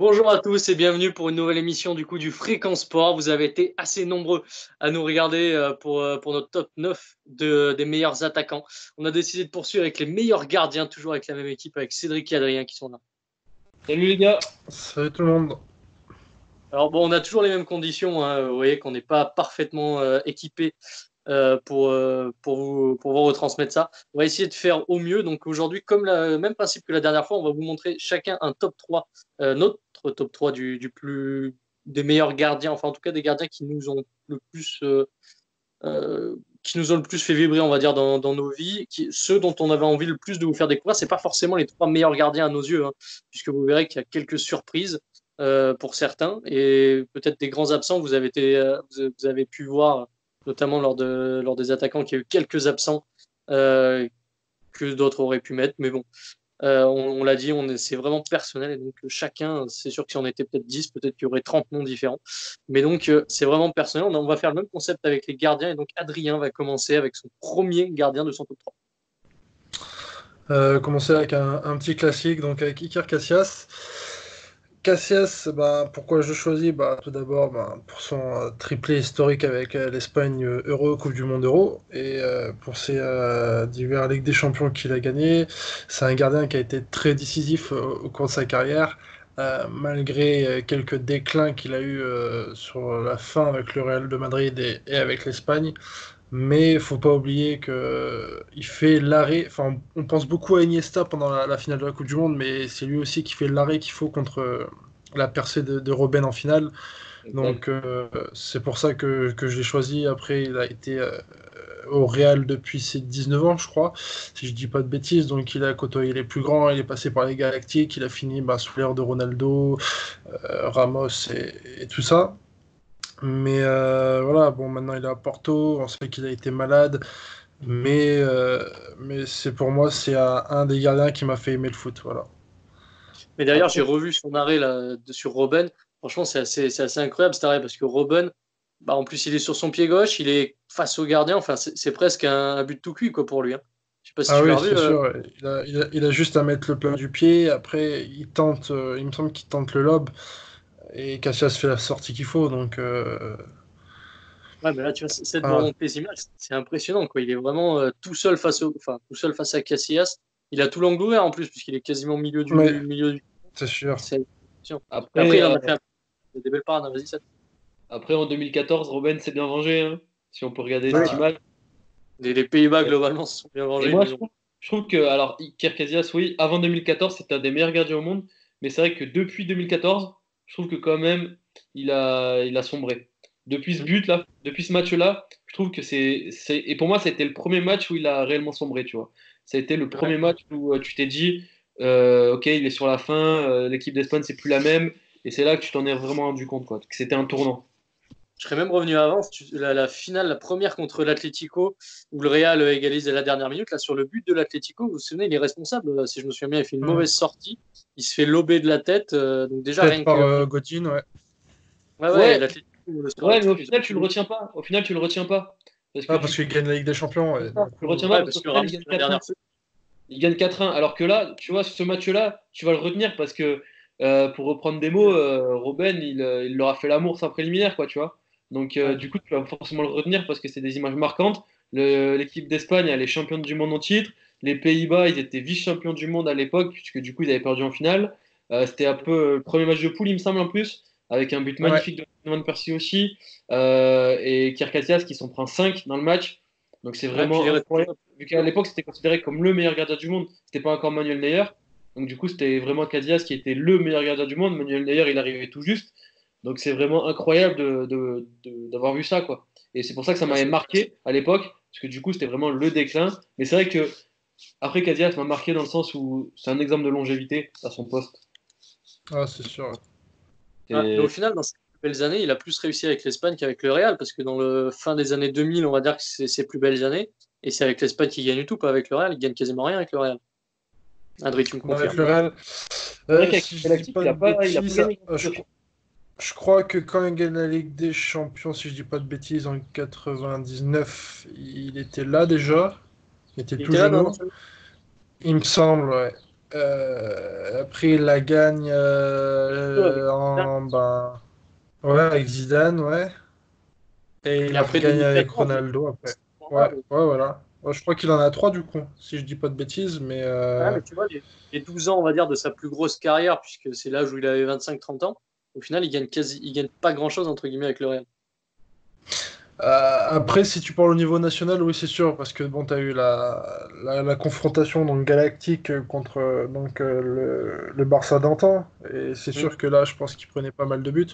Bonjour à tous et bienvenue pour une nouvelle émission du Fréquence Sport. Vous avez été assez nombreux à nous regarder pour notre top 9 des meilleurs attaquants. On a décidé de poursuivre avec les meilleurs gardiens, toujours avec la même équipe, avec Cédric et Adrien qui sont là. Salut les gars. Salut tout le monde. Alors bon, on a toujours les mêmes conditions, hein. Vous voyez qu'on n'est pas parfaitement équipé pour vous retransmettre ça. On va essayer de faire au mieux. Donc aujourd'hui, comme le même principe que la dernière fois, on va vous montrer chacun un top 3, notre top 3 des meilleurs gardiens, enfin en tout cas des gardiens qui nous ont le plus, qui nous ont le plus fait vibrer, on va dire, dans nos vies, ceux dont on avait envie le plus de vous faire découvrir. C'est pas forcément les 3 meilleurs gardiens à nos yeux, hein, puisque vous verrez qu'il y a quelques surprises pour certains et peut-être des grands absents. Vous avez pu voir notamment lors des attaquants, qu'il y a eu quelques absents que d'autres auraient pu mettre. Mais bon, on l'a dit, c'est vraiment personnel. Et donc, chacun, c'est sûr que si on était peut-être 10, peut-être qu'il y aurait 30 noms différents. Mais donc, c'est vraiment personnel. On va faire le même concept avec les gardiens. Et donc, Adrien va commencer avec son premier gardien de son top 3. Commencer avec un petit classique, donc avec Iker Casillas. Casillas, pourquoi je choisis? Tout d'abord pour son triplé historique avec l'Espagne Euro, Coupe du Monde Euro, et pour ses divers Ligues des Champions qu'il a gagné. C'est un gardien qui a été très décisif au cours de sa carrière, malgré quelques déclins qu'il a eu sur la fin avec le Real de Madrid et avec l'Espagne. Mais faut pas oublier que il fait l'arrêt. Enfin, on pense beaucoup à Iniesta pendant la finale de la Coupe du Monde, mais c'est lui aussi qui fait l'arrêt qu'il faut contre la percée de Robben en finale. Donc c'est pour ça que je l'ai choisi. Après, il a été au Real depuis ses 19 ans, je crois, si je dis pas de bêtises. Donc il a côtoyé les plus grands, il est passé par les Galactiques, il a fini sous l'ère de Ronaldo, Ramos et tout ça. Mais voilà, bon, maintenant il est à Porto, on sait qu'il a été malade, mais c'est pour moi, c'est un des gardiens qui m'a fait aimer le foot, voilà. Mais d'ailleurs, j'ai Après, revu son arrêt là, sur Robben. Franchement, c'est assez incroyable cet arrêt parce que Robben, en plus, il est sur son pied gauche, il est face au gardien. Enfin, c'est presque un but tout cuit quoi, pour lui, hein. Je sais pas si Ah tu l'as oui, revu. c'est sûr, ouais. Il a juste à mettre le plat du pied, après il tente, il me semble qu'il tente le lob, et Cassias fait la sortie qu'il faut, donc Ouais, mais là, tu vois, cette ah, volonté images, c'est impressionnant, quoi. Il est vraiment tout seul face à Casillas. Il a tout l'angle ouvert en plus, puisqu'il est quasiment au mais milieu du. c'est sûr. C'est impressionnant. Et après, après, il en euh, a fait des belles parades, hein. Vas-y, ça. après, en 2014, Robben s'est bien vengé, hein, si on peut regarder cette Ah, image. Les Pays-Bas, Euh, globalement, se sont bien Et vengés, moi, mais je bon. trouve, je trouve que, alors, Iker Casillas, oui, avant 2014, c'était un des meilleurs gardiens au monde, mais c'est vrai que depuis 2014, je trouve que quand même, il a sombré. Depuis ce Hmm. but-là, depuis ce match-là, je trouve que et pour moi, c'était le premier match où il a réellement sombré, tu vois. Ça a été le Ouais. premier match où tu t'es dit, ok, il est sur la fin, l'équipe d'Espagne, c'est plus la même, et c'est là que tu t'en es vraiment rendu compte, quoi, que c'était un tournant. Je serais même revenu avant, la finale, la première contre l'Atlético, où le Real égalise à la dernière minute, là, sur le but de l'Atlético, vous vous souvenez, il est responsable, si je me souviens bien, il fait une hmm. mauvaise sortie, il se fait lober de la tête, donc déjà, Peut-être rien par que. Godin, ouais. Ouais, ouais, Ouais, l'Atlético, le score ouais, mais au là-dessus, ils final, tu le ont. retiens pas. Au final, tu le retiens pas. Parce que Ah, du parce coup, qu'il gagne la Ligue des Champions, c'est ouais, ça, du tu le coup. retiens pas Ouais, parce parce qu'au que final, Ramos, il gagne la 4-1. dernière. Il gagne 4-1. Alors que là, tu vois, sur ce match-là, tu vas le retenir parce que, pour reprendre des mots, Robben, il leur a fait l'amour sans préliminaire, quoi, tu vois. Donc, Ouais. du coup, tu vas forcément le retenir parce que c'est des images marquantes. L'équipe d'Espagne, elle est championne du monde en titre. Les Pays-Bas, ils étaient vice-champions du monde à l'époque, puisque du coup, ils avaient perdu en finale. C'était un peu le premier match de poule, il me semble, en plus, avec un but Ouais. magnifique de Van Persie aussi. Et Kirk Casillas qui s'en prend 5 dans le match. Donc, c'est Ouais, puis il est vraiment incroyable. Vu qu'à l'époque, c'était considéré comme le meilleur gardien du monde, c'était pas encore Manuel Neuer. Donc, du coup, c'était vraiment Casillas qui était le meilleur gardien du monde. Manuel Neuer, il arrivait tout juste. Donc, c'est vraiment incroyable d'avoir vu ça, quoi. Et c'est pour ça que ça m'avait marqué à l'époque, parce que du coup, c'était vraiment le déclin. Mais c'est vrai que après Casillas m'a marqué dans le sens où c'est un exemple de longévité à son poste. Ah, c'est sûr. Ouais, mais au Et final, dans ses plus belles années, il a plus réussi avec l'Espagne qu'avec le Real, parce que dans le fin des années 2000, on va dire que c'est ses plus belles années, et c'est avec l'Espagne qu'il gagne tout, pas avec le Real, il gagne quasiment rien avec le Real. Adrien, tu me Avec confirmes? le Real, c'est vrai qu'avec si je dis Galactique, pas de il a pas bêtises, gagné grand-chose. je crois que quand il gagne la Ligue des Champions, si je dis pas de bêtises, en 99, il était là déjà. Il était Il tout était là dans jeune. Il me semble, ouais. Après, il la gagne Avec ouais, avec Zidane, ouais. Et il Et la après regagne avec 2014, Ronaldo après. Ouais, ouais, voilà. Ouais, je crois qu'il en a trois du coup, si je dis pas de bêtises, mais mais tu vois, les 12 ans, on va dire, de sa plus grosse carrière, puisque c'est l'âge où il avait 25-30 ans, au final, il gagne pas grand-chose, entre guillemets, avec le Real. après, si tu parles au niveau national, oui, c'est sûr, parce que bon, tu as eu la confrontation donc, galactique contre le Barça d'antan, et c'est Mm. sûr que là, je pense qu'il prenait pas mal de buts.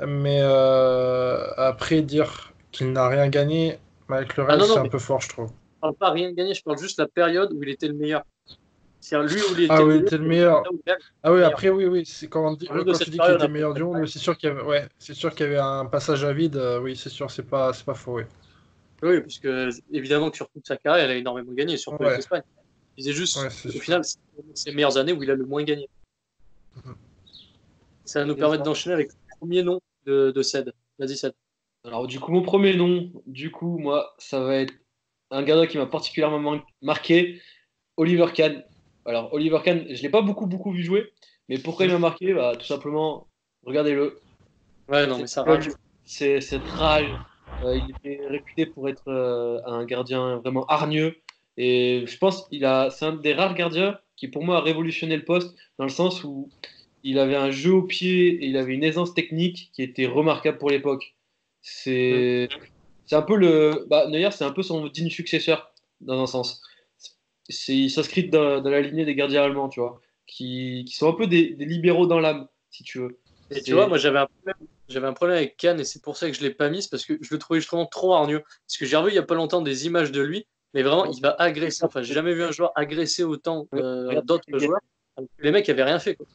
Mais après, dire qu'il n'a rien gagné avec le Ah Real, non, c'est non, un mais peu fort, je trouve. je parle pas rien gagné, je parle juste de la période où il était le meilleur. C'est-à-dire, lui, où il était Ah le oui, meilleur, t'es le c'est meilleur. là où le Real était Ah oui, le meilleur. après, oui, oui, c'est quand, Juste de quand tu cette dis qu'il période était un le peu meilleur du monde, près. oui, c'est sûr qu'il y avait, ouais, c'est sûr qu'il y avait un passage à vide, oui, c'est sûr, c'est pas faux, oui. Oui, parce que, évidemment, que sur toute sa carrière, il a énormément gagné, surtout avec Ouais, l'Espagne. Il disait ouais, juste, c'est au sûr. final, c'est ses meilleures années où il a le moins gagné. Mhm. Ça va nous C'est permettre ça. d'enchaîner avec le premier nom de Ced. Vas-y, Ced. Alors, du coup, mon premier nom, du coup, moi, ça va être un gardien qui m'a particulièrement marqué, Oliver Kahn. Alors, Oliver Kahn, je l'ai pas beaucoup vu jouer, mais pourquoi il m'a marqué? Bah, tout simplement, regardez-le. Ouais, non, mais Cette ça rage. gueule, cette rage. Il était réputé pour être un gardien vraiment hargneux. Et je pense c'est un des rares gardiens qui, pour moi, a révolutionné le poste, dans le sens où il avait un jeu au pied et il avait une aisance technique qui était remarquable pour l'époque. Mm. C'est c'est un peu Neuer, c'est un peu son digne successeur, dans un sens. Il s'inscrit dans la lignée des gardiens allemands, tu vois, qui sont un peu des libéraux dans l'âme, si tu veux. Et tu vois, C'est moi, j'avais un problème avec Cannes et c'est pour ça que je l'ai pas mis, c'est parce que je le trouvais justement trop hargneux. Parce que j'ai revu il y a pas longtemps des images de lui, mais vraiment, il va agresser. Enfin, j'ai jamais vu un joueur agresser autant Regarde, d'autres joueurs. Alors que les mecs avaient rien fait, quoi.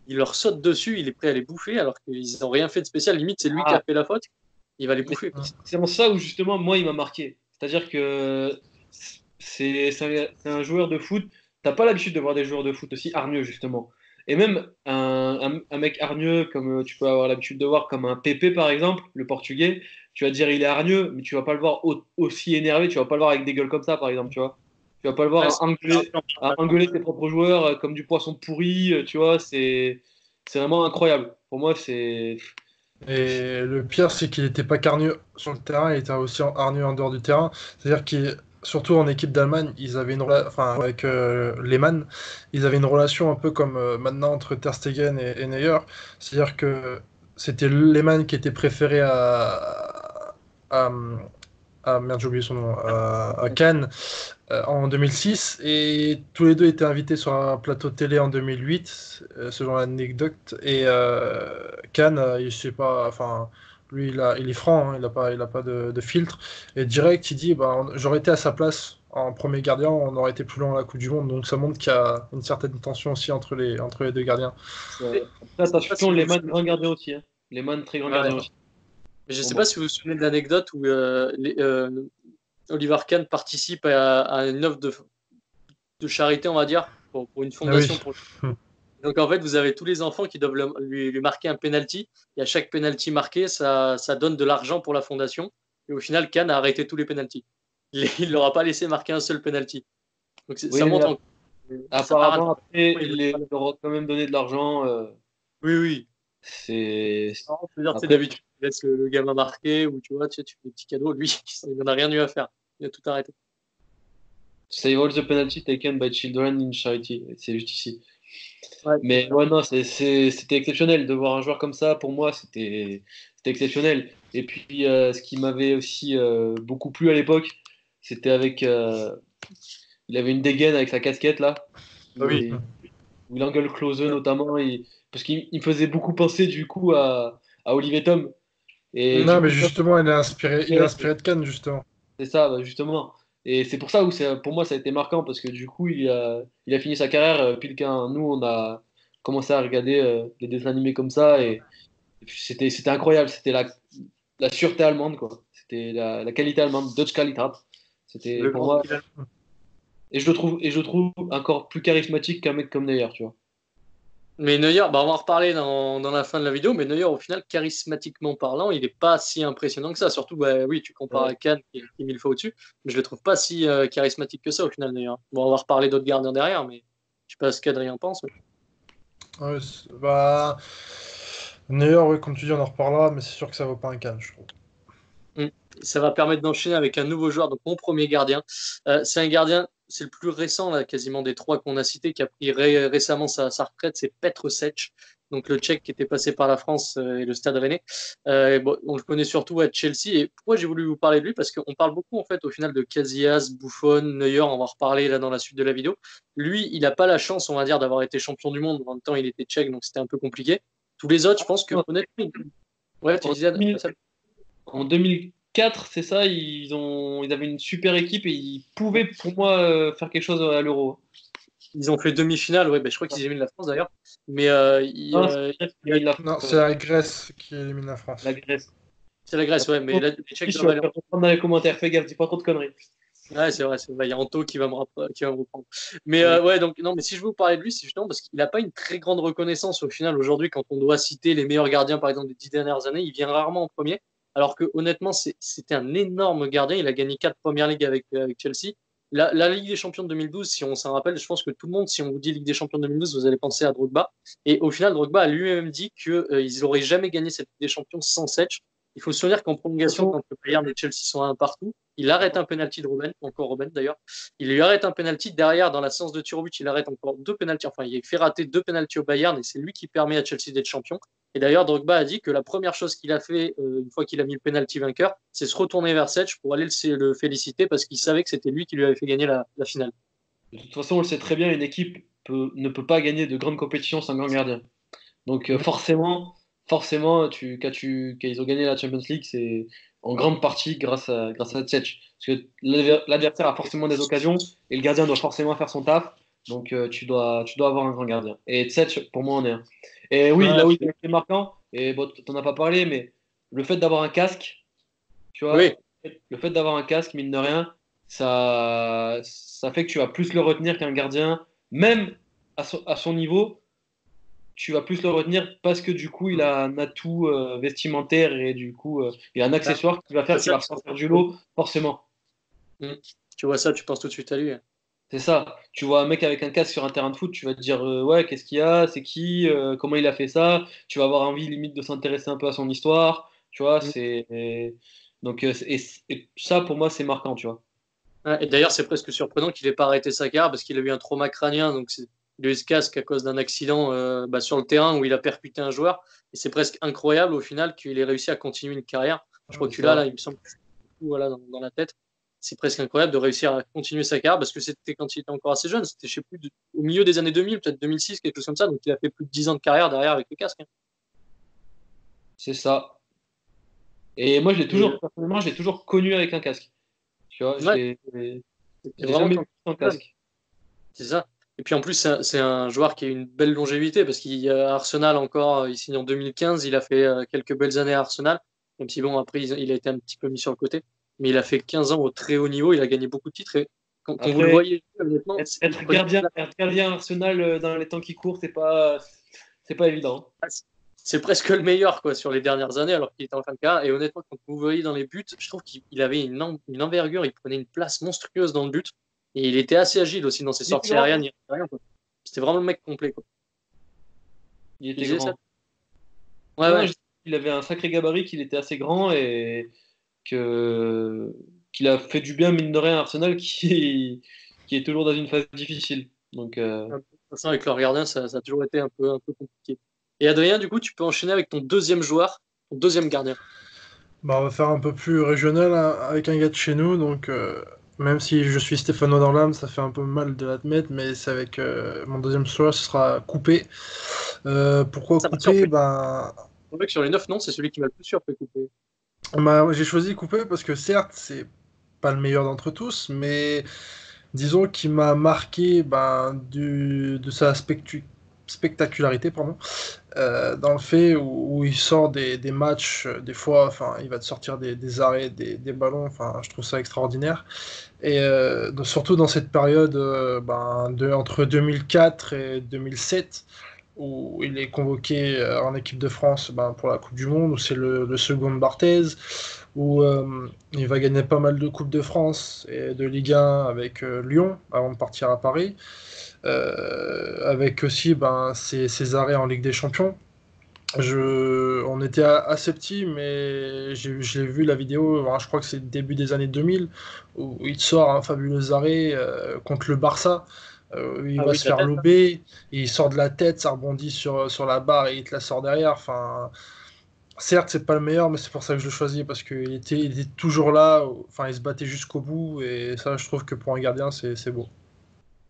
Il leur saute dessus, il est prêt à les bouffer, alors qu'ils n'ont rien fait de spécial. Limite, c'est lui qui a Ah, fait la faute, il va les mais bouffer. Mm. c'est en ça où justement, moi, il m'a marqué. C'est-à-dire que c'est un joueur de foot. T'as pas l'habitude de voir des joueurs de foot aussi hargneux, justement. Et même un mec hargneux, comme tu peux avoir l'habitude de voir, comme un Pepe, par exemple, le portugais, tu vas te dire il est hargneux, mais tu vas pas le voir aussi énervé, tu vas pas le voir avec des gueules comme ça, par exemple, tu vois. Tu vas pas le Ouais, voir engueuler ses propres joueurs comme du poisson pourri, tu vois. C'est vraiment incroyable. Pour moi, Et le pire, c'est qu'il n'était pas qu'hargneux sur le terrain, il était aussi hargneux en dehors du terrain. C'est-à-dire qu'il, surtout en équipe d'Allemagne, ils avaient enfin, avec Lehmann, ils avaient une relation un peu comme maintenant entre Ter Stegen et Neuer. C'est-à-dire que c'était Lehmann qui était préféré à, merde, j'ai oublié son nom, à Cannes en 2006, et tous les deux étaient invités sur un plateau de télé en 2008, selon l'anecdote. Et Cannes, il sait pas, enfin, lui, il est franc, hein, il a pas de filtre. Et direct, il dit, bah, j'aurais été à sa place en premier gardien, on aurait été plus loin à la Coupe du Monde. Donc ça montre qu'il y a une certaine tension aussi entre les deux gardiens. après, je sais pas si attention, vous les vous man, souvenez. grand gardien aussi. Hein. Les man, très grand Ouais. gardien aussi, Mais je pour sais pas moi. si vous vous souvenez de l'anecdote où Oliver Kahn participe à une œuvre de charité, on va dire, pour une Ah oui. fondation. Donc en fait, vous avez tous les enfants qui doivent lui marquer un penalty. Et à chaque penalty marqué, ça donne de l'argent pour la fondation. Et au final, Kahn a arrêté tous les penalties. Il leur a pas laissé marquer un seul penalty. Donc ça Oui, mais montre ça part à apparemment, après, il il leur a quand même donné de l'argent. Oui, oui. C'est Non, je veux dire, tu sais, après, d'habitude, tu laisses le gamin marquer ou tu fais des petits cadeaux. Lui, il n'en a rien eu à faire. Il a tout arrêté. save all the penalty taken by children in charity. C'est juste ici. Ouais. Mais ouais, non, c'était exceptionnel de voir un joueur comme ça. Pour moi, c'était exceptionnel. Et puis, ce qui m'avait aussi beaucoup plu à l'époque, c'était il avait une dégaine avec sa casquette là, Ah oui. où il engueule Klose notamment, parce qu'il me faisait beaucoup penser du coup à Olivier Tom. Et du Non, mais coup, justement, il est inspiré de Cannes, justement. c'est ça, bah, justement. Et c'est pour ça où pour moi ça a été marquant parce que du coup il a fini sa carrière pile qu'un nous on a commencé à regarder des dessins animés comme ça et puis c'était incroyable, c'était la sûreté allemande quoi, c'était la qualité allemande, Deutsche Qualität. C'était Le pour grand moi style. et je le trouve encore plus charismatique qu'un mec comme Neuer, tu vois. Mais Neuer, bah on va en reparler dans la fin de la vidéo, mais Neuer, au final, charismatiquement parlant, il n'est pas si impressionnant que ça. Surtout, bah, oui, tu compares Ouais. à Kahn qui est mille fois au-dessus, mais je le trouve pas si charismatique que ça, au final, Neuer. Bon, on va reparler d'autres gardiens derrière, mais. Je sais pas ce qu'Adrien pense. Ouais, bah, Neuer, ouais, comme tu dis, on en reparlera, mais c'est sûr que ça vaut pas un canne, je trouve. Ça va permettre d'enchaîner avec un nouveau joueur, donc mon premier gardien. C'est un gardien, c'est le plus récent, là, quasiment des trois qu'on a cités, qui a pris récemment sa retraite, c'est Petr Cech, donc le Tchèque qui était passé par la France et le Stade Rennais. Bon, on le connaît surtout à Chelsea. Et pourquoi j'ai voulu vous parler de lui? Parce qu'on parle beaucoup, en fait, au final, de Casillas, Buffon, Neuer, on va en reparler là dans la suite de la vidéo. Lui, il n'a pas la chance, on va dire, d'avoir été champion du monde. En même temps, il était tchèque, donc c'était un peu compliqué. Tous les autres, je pense que, honnêtement, ouais, tu En disais, 2000 En 2004, c'est ça, ils avaient une super équipe et ils pouvaient, pour moi, faire quelque chose à l'Euro. ils ont fait demi-finale, ouais, ben, je crois qu'ils éliminent la France d'ailleurs. Mais Non, c'est la Non, France, c'est la Grèce qui élimine la France. la Grèce. c'est la Grèce, ouais, mais là, les Tchèques Je doivent vais aller. faire comprendre dans les commentaires, fais gaffe, dis pas trop de conneries. Ouais, c'est vrai. Il y a Anto qui va me reprendre. Mais Oui. ouais, donc non, mais si je veux vous parler de lui, c'est justement parce qu'il n'a pas une très grande reconnaissance au final aujourd'hui quand on doit citer les meilleurs gardiens, par exemple, des 10 dernières années. Il vient rarement en premier. Alors que honnêtement, c'était un énorme gardien. Il a gagné 4 premières ligues avec Chelsea. La Ligue des Champions de 2012, si on s'en rappelle, je pense que tout le monde, si on vous dit Ligue des Champions de 2012, vous allez penser à Drogba. Et au final, Drogba a lui-même dit qu'ils n'auraient jamais gagné cette Ligue des Champions sans Setch. Il faut se souvenir qu'en prolongation, quand le Bayern et Chelsea sont à un partout, il arrête un penalty de Robben, encore Robben d'ailleurs. Il lui arrête un penalty derrière dans la séance de tir au but. Il arrête encore 2 penalties. Enfin, il fait rater 2 penalties au Bayern et c'est lui qui permet à Chelsea d'être champion. Et d'ailleurs, Drogba a dit que la première chose qu'il a fait une fois qu'il a mis le penalty vainqueur, c'est se retourner vers Setch pour aller le féliciter parce qu'il savait que c'était lui qui lui avait fait gagner la finale. De toute façon, on le sait très bien, une équipe ne peut pas gagner de grandes compétitions sans grand gardien. Donc forcément, quand ils ont gagné la Champions League, c'est en grande partie grâce à Tchèque. Parce que l'adversaire a forcément des occasions et le gardien doit forcément faire son taf. Donc tu dois avoir un grand gardien. Et Tchèque, pour moi, en est un. Et oui, Ouais, là où il a été marquant, et bon, t'en as pas parlé, mais le fait d'avoir un casque, tu vois, oui, le fait d'avoir un casque, mine de rien, ça fait que tu vas plus le retenir qu'un gardien, même à son niveau tu vas plus le retenir parce que du coup, il a un atout vestimentaire et du coup, il a un accessoire qui va faire qu'il va ressortir du lot, forcément. tu vois ça, tu penses tout de suite à lui. C'est ça. Tu vois un mec avec un casque sur un terrain de foot, tu vas te dire ouais, qu'est-ce qu'il y a, c'est qui, comment il a fait ça. Tu vas avoir envie limite de s'intéresser un peu à son histoire. Tu vois, donc et ça pour moi c'est marquant, tu vois. Ouais, et d'ailleurs, c'est presque surprenant qu'il n'ait pas arrêté sa carrière parce qu'il a eu un trauma crânien. Donc, il a eu ce casque à cause d'un accident sur le terrain où il a percuté un joueur. Et c'est presque incroyable au final qu'il ait réussi à continuer une carrière. Je crois que tu l'as là, il me semble, voilà, dans la tête. C'est presque incroyable de réussir à continuer sa carrière parce que c'était quand il était encore assez jeune. C'était, je sais plus, au milieu des années 2000, peut-être 2006, quelque chose comme ça. Donc, il a fait plus de 10 ans de carrière derrière avec le casque. C'est ça. Et moi, personnellement, je l'ai toujours connu avec un casque. Tu vois, Ouais, c'était j'ai vraiment jamais quand vu sans casque. c'est ça. Et puis en plus, c'est un joueur qui a une belle longévité parce qu'il y a Arsenal encore, il signe en 2015, il a fait quelques belles années à Arsenal, même si bon, après, il a été un petit peu mis sur le côté. Mais il a fait 15 ans au très haut niveau, il a gagné beaucoup de titres. Et quand vous le Après, voyez, honnêtement, être gardien Arsenal dans les temps qui courent, c'est pas évident. c'est presque le meilleur quoi, sur les dernières années, alors qu'il était en fin de carrière. Et honnêtement, quand vous voyez dans les buts, je trouve qu'il avait une envergure, il prenait une place monstrueuse dans le but. Et il était assez agile aussi dans ses Il était sorties grand. aériennes. C'était vraiment le mec complet. Quoi. Il Tu était disais ça? grand. Ouais, Non, ouais. il avait un sacré gabarit, qu'il était assez grand et qu'il a fait du bien, mine de rien, à Arsenal, qui est toujours dans une phase difficile. Donc, De toute façon, avec leur gardien, ça a toujours été un peu compliqué. Et Adrien, du coup, tu peux enchaîner avec ton deuxième joueur, ton deuxième gardien. Bah, on va faire un peu plus régional hein, avec un gars de chez nous, donc même si je suis Stéphano dans l'âme, ça fait un peu mal de l'admettre, mais c'est avec mon deuxième choix, ce sera Coupé. Pourquoi Ça m'a Coupé? surpris. Ben, C'est vrai que sur les 9 noms, c'est celui qui m'a le plus surpris. Coupé. j'ai choisi Coupé parce que certes, c'est pas le meilleur d'entre tous, mais disons qu'il m'a marqué ben, de sa spectacularité, pardon. Dans le fait où il sort des matchs, des fois, enfin, il va te sortir des arrêts, des ballons, enfin, je trouve ça extraordinaire. Et surtout dans cette période entre 2004 et 2007, où il est convoqué en équipe de France ben, pour la Coupe du Monde, où c'est le second de Barthez, où il va gagner pas mal de Coupes de France et de Ligue 1 avec Lyon avant de partir à Paris. avec aussi ses arrêts en Ligue des Champions. On était assez petits, mais je l'ai vu la vidéo, je crois que c'est le début des années 2000, où il sort un fabuleux arrêt contre le Barça. Il Ah va oui, se de la faire tête, hein. lober, il sort de la tête, ça rebondit sur la barre et il te la sort derrière. Enfin, certes, c'est pas le meilleur, mais c'est pour ça que je le choisis, parce qu'il était toujours là, enfin, il se battait jusqu'au bout, et ça, je trouve que pour un gardien, c'est beau.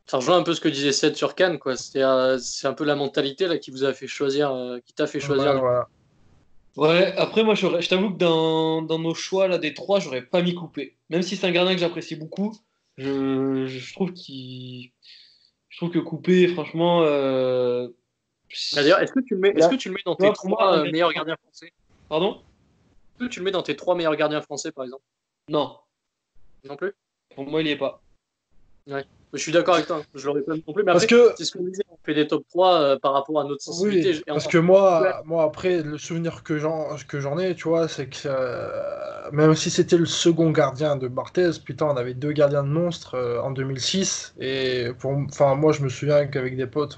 Ça rejoint un peu ce que disait Seth sur Cannes, quoi. C'est un peu la mentalité là qui vous a fait choisir, qui t'a fait choisir Ouais, du coup. voilà. Ouais, après, moi, je t'avoue que dans nos choix là, des trois, j'aurais pas mis Coupé. Même si c'est un gardien que j'apprécie beaucoup, je trouve je trouve que Coupé, franchement, D'ailleurs, est-ce que tu le mets dans tu tes vois, pour moi, trois meilleurs gardiens français? Pardon? Est-ce que tu le mets dans tes trois meilleurs gardiens français, par exemple? Non, Non plus? pour moi, il y est pas. Ouais. Je suis d'accord avec toi, hein. Je l'aurais pas mis non plus. Mais Parce après, que c'est ce qu'on disait, on fait des top 3 par rapport à notre Oui, sensibilité. Et parce encore, que moi après, le souvenir que j'en ai, tu vois, c'est que même si c'était le second gardien de Barthez, putain, on avait deux gardiens de monstres en 2006. Enfin, moi, je me souviens qu'avec des potes,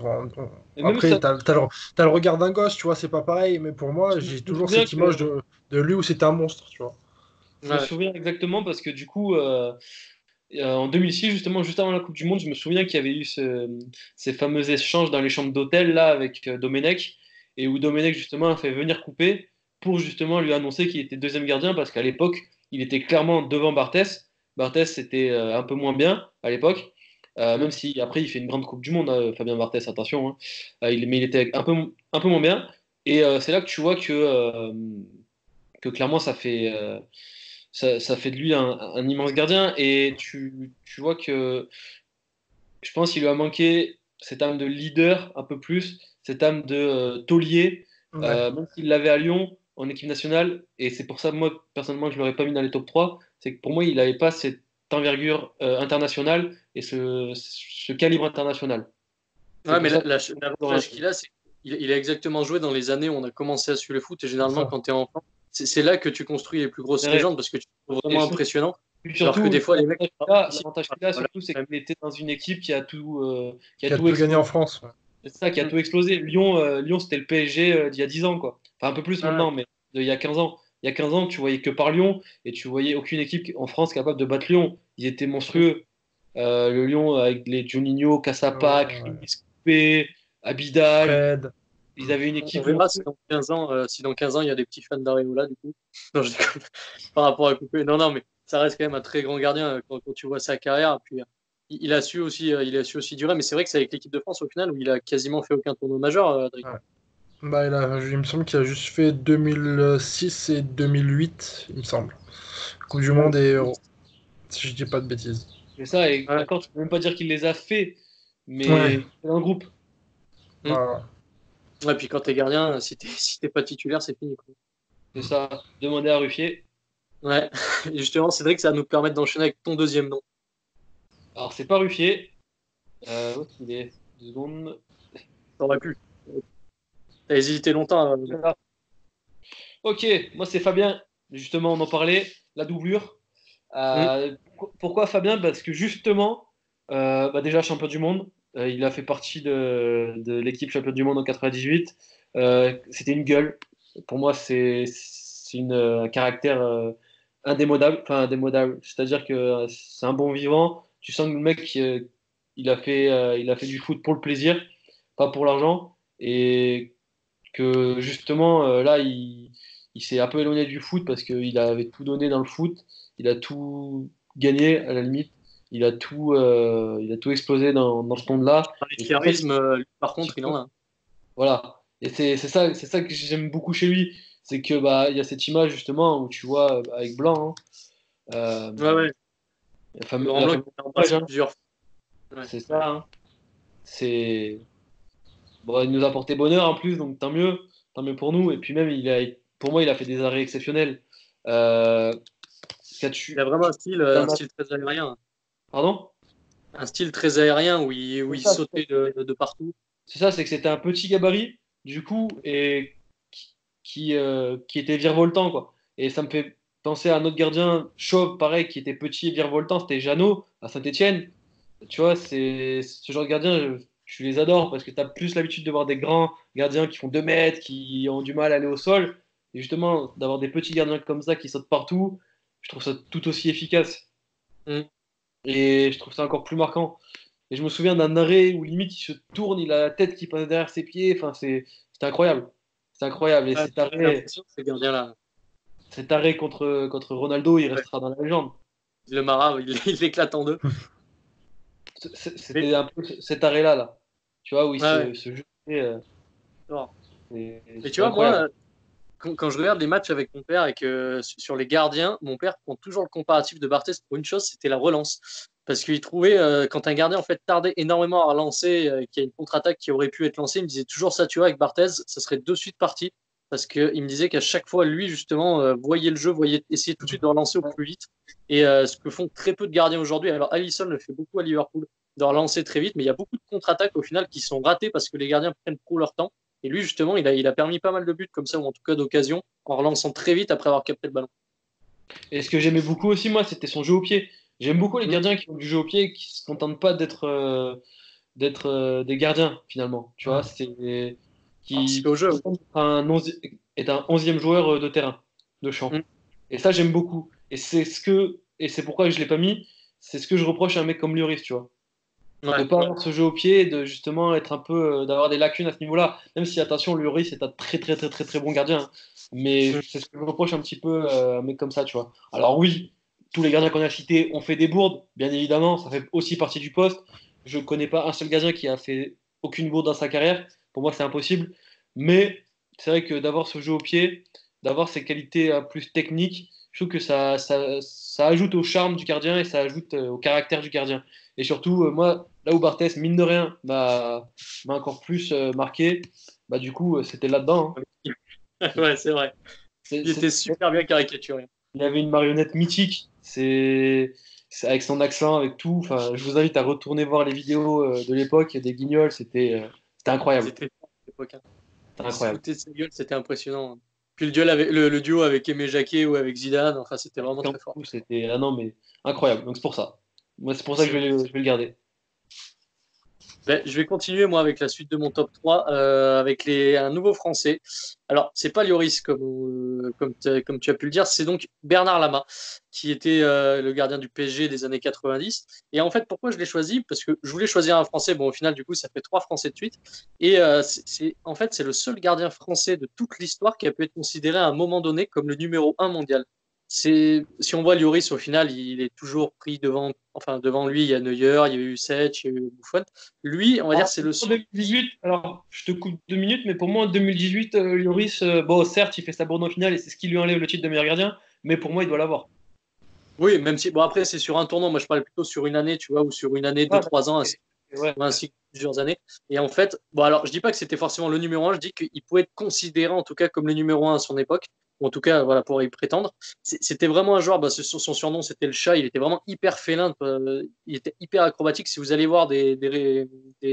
Et même après, ça, t'as le regard d'un gosse, tu vois, c'est pas pareil, mais pour moi, je j'ai me toujours souviens cette image que de lui où c'était un monstre, tu vois. je me ouais. souviens exactement parce que du coup, en 2006, justement, juste avant la Coupe du Monde, je me souviens qu'il y avait eu ces fameux échanges dans les chambres d'hôtel là avec Domenech, et où Domenech justement a fait venir Coupé pour justement lui annoncer qu'il était deuxième gardien parce qu'à l'époque, il était clairement devant Barthès. Barthès c'était un peu moins bien à l'époque, même si après il fait une grande Coupe du Monde, hein, Fabien Barthès, attention, hein. Mais il était un peu moins bien. Et c'est là que tu vois que clairement ça fait de lui un immense gardien. Et tu vois que je pense qu'il lui a manqué cette âme de leader un peu plus, cette âme de taulier, Ouais. même s'il l'avait à Lyon en équipe nationale. Et c'est pour ça, moi, personnellement, que je ne l'aurais pas mis dans les top 3. C'est que pour moi, il n'avait pas cette envergure internationale et ce calibre international. C'est Ouais, pour mais ça que l'avantage qu'il a, c'est qu'il a exactement joué dans les années où on a commencé à suivre le foot. Et C'est généralement, ça. quand tu es enfant, c'est là que tu construis les plus c'est grosses vrai. légendes parce que tu te trouves Et vraiment impressionnant. puis Alors que surtout, des fois, les mecs, ici, l'avantage qu'il a voilà, surtout, c'est quand même. qu'il était dans une équipe qui a Qui a tout tout gagné en explosé. France. Ouais. C'est ça, qui a Mm. tout explosé. Lyon c'était le PSG d'il y a 10 ans, quoi. Enfin, un peu plus Ouais. maintenant, mais il y a 15 ans. Il y a 15 ans, tu voyais que par Lyon et tu voyais aucune équipe en France capable de battre Lyon. Ils étaient Mm. monstrueux. Le Lyon avec les Juninho, Cassapa, Ouais, ouais. Chris, Coupé, Abidal. Fred. Ils avaient une On équipe verra si monstrueuse. dans 15 ans, il y a des petits fans d'Areola, du coup. Non, je déconne. Par rapport à Coupé. Non, non, mais ça reste quand même un très grand gardien quand tu vois sa carrière. Puis, il a su aussi durer. Mais c'est vrai que c'est avec l'équipe de France, au final, où il a quasiment fait aucun tournoi majeur, Adrien. Ouais. Il me semble qu'il a juste fait 2006 et 2008, il me semble. Coupe du Ouais. Monde et Euro, si je dis pas de bêtises. C'est ça, et Ouais. encore, tu peux même pas dire qu'il les a fait, Ouais, mais c'est un groupe. Mm. voilà. Ouais, puis quand t'es gardien, si t'es pas titulaire, c'est fini, quoi. C'est ça. Demandez à Ruffier. Ouais. Et justement, c'est vrai que ça va nous permettre d'enchaîner avec ton deuxième nom. Alors, c'est pas Ruffier. Où est-ce qu'il est? 2 secondes. T'aurais pu. T'as hésité longtemps. Ok, moi c'est Fabien. Justement, on en parlait, la doublure. Mm. Pourquoi Fabien? Parce que justement, déjà champion du monde, il a fait partie de l'équipe champion du monde en 98. C'était une gueule. Pour moi, c'est un caractère indémodable. Enfin, indémodable. C'est-à-dire que c'est un bon vivant. Tu sens que le mec, il a fait du foot pour le plaisir, pas pour l'argent. Et que justement, là, il s'est un peu éloigné du foot parce qu'il avait tout donné dans le foot, il a tout gagné à la limite, il a tout explosé dans ce monde-là. Le Et c'est pour ça charisme, lui, par contre, il en a. voilà. Et c'est ça que j'aime beaucoup chez lui, c'est que il y a cette image justement où tu vois avec Blanc, hein, Ouais, ouais. Laurent la Blanc fameuse qui a image, embrassé hein. plusieurs fois. Ouais. C'est ça, hein. C'est Bon, il nous a porté bonheur en plus, donc tant mieux pour nous. Et puis même, pour moi, il a fait des arrêts exceptionnels. Euh, Il a vraiment un style très aérien. Pardon? Un style très aérien où C'est il ça, sautait de partout. c'est que c'était un petit gabarit, du coup, et qui était virevoltant, quoi. Et ça me fait penser à un autre gardien chauve, pareil, qui était petit et virevoltant, c'était Jeannot, à Saint-Etienne. tu vois, c'est ce genre de gardien, tu les adores parce que tu as plus l'habitude de voir des grands gardiens qui font 2 mètres, qui ont du mal à aller au sol. Et justement, d'avoir des petits gardiens comme ça qui sautent partout, je trouve ça tout aussi efficace. Mm. Et je trouve ça encore plus marquant. Et je me souviens d'un arrêt où limite il se tourne, il a la tête qui passe derrière ses pieds. Enfin, c'est incroyable. C'est incroyable. Et Ouais, j'ai l'impression que ces gardiens-là, cet arrêt contre Ronaldo, il ouais, restera dans la légende. le Mara, il l'éclate en deux. Mais, C'était un peu cet arrêt-là, là. Tu vois, où il ouais, ouais. se jetait. Alors, mais tu C'était vois, moi, incroyable. quand je regarde les matchs avec mon père et que sur les gardiens, mon père prend toujours le comparatif de Barthez pour une chose, c'était la relance. Parce qu'il trouvait, quand un gardien en fait tardait énormément à relancer, qu'il y a une contre-attaque qui aurait pu être lancée, il me disait toujours ça, tu vois, avec Barthez, ça serait de suite parti. Parce qu'il me disait qu'à chaque fois, lui, justement, voyait le jeu, voyait essayer tout de suite de relancer au plus vite. Et ce que font très peu de gardiens aujourd'hui. Alors, Alisson le fait beaucoup à Liverpool, de relancer très vite, mais il y a beaucoup de contre-attaques au final qui sont ratées parce que les gardiens prennent trop leur temps. Et lui, justement, il a permis pas mal de buts comme ça, ou en tout cas d'occasion, en relançant très vite après avoir capté le ballon. Et ce que j'aimais beaucoup aussi, moi, c'était son jeu au pied. J'aime beaucoup les Mm. gardiens qui ont du jeu au pied, qui se contentent pas d'être des gardiens, finalement. Tu vois, c'est Participer qui au jeu. se contentent est un 11e joueur de terrain, de champ. Mm. Et ça, j'aime beaucoup. Et c'est pourquoi je l'ai pas mis, c'est ce que je reproche à un mec comme Lloris, tu vois. De Ouais. pas avoir ce jeu au pied, de justement être un peu, d'avoir des lacunes à ce niveau-là. Même si, attention, Lloris est un très, très, très, très, très bon gardien, hein. Mais Mm. c'est ce que je reproche un petit peu à un mec comme ça, tu vois. Alors oui, tous les gardiens qu'on a cités ont fait des bourdes, bien évidemment, ça fait aussi partie du poste. Je ne connais pas un seul gardien qui a fait aucune bourde dans sa carrière. Pour moi, c'est impossible. Mais c'est vrai que d'avoir ce jeu au pied, d'avoir ces qualités plus techniques, je trouve que ça ajoute au charme du gardien et ça ajoute au caractère du gardien. Et surtout, moi, là où Barthès, mine de rien, m'a encore plus marqué, bah, du coup, c'était là-dedans, hein. Ouais, c'est vrai. Il était super bien caricaturé. Il avait une marionnette mythique. C'est avec son accent, avec tout. Enfin, je vous invite à retourner voir les vidéos de l'époque des Guignols. C'était Ils incroyable. étaient forts à l'époque, hein. C'était Ils se incroyable. foutaient de sa gueule, c'était impressionnant, hein. Puis le duo avec Aimé Jacquet ou avec Zidane, enfin, c'était vraiment très fort. C'était ah non mais incroyable. Donc c'est pour ça. Moi, c'est pour ça que C'est vrai. je vais le garder. Ben, je vais continuer moi avec la suite de mon top 3 avec un nouveau Français. Alors, c'est pas Lloris comme tu as pu le dire, c'est donc Bernard Lama qui était le gardien du PSG des années 90. Et en fait, pourquoi je l'ai choisi? Parce que je voulais choisir un Français. Bon, au final, du coup, ça fait trois Français de suite. Et en fait, c'est le seul gardien français de toute l'histoire qui a pu être considéré à un moment donné comme le numéro un mondial. Si on voit Lloris, au final, il est toujours pris devant lui, il y a Neuer, il y a eu Sech, il y a eu Buffon. Lui, on va dire, Alors, c'est le en seul. 2018, alors je te coupe 2 minutes, mais pour moi en 2018, Lloris, bon certes il fait sa bourde en finale et c'est ce qui lui enlève le titre de meilleur gardien, mais pour moi il doit l'avoir. Oui, même si, bon, après, c'est sur un tournant. Moi, je parlais plutôt sur une année, tu vois, ou sur une année, deux, Ah, trois ans, d'accord. Ouais. ainsi que plusieurs années. Et en fait, bon, alors, je dis pas que c'était forcément le numéro un, je dis qu'il pouvait être considéré, en tout cas, comme le numéro un à son époque, ou en tout cas, voilà, pour y prétendre. C'était vraiment un joueur, bah, son surnom, c'était le chat. Il était vraiment hyper félin, il était hyper acrobatique. Si vous allez voir des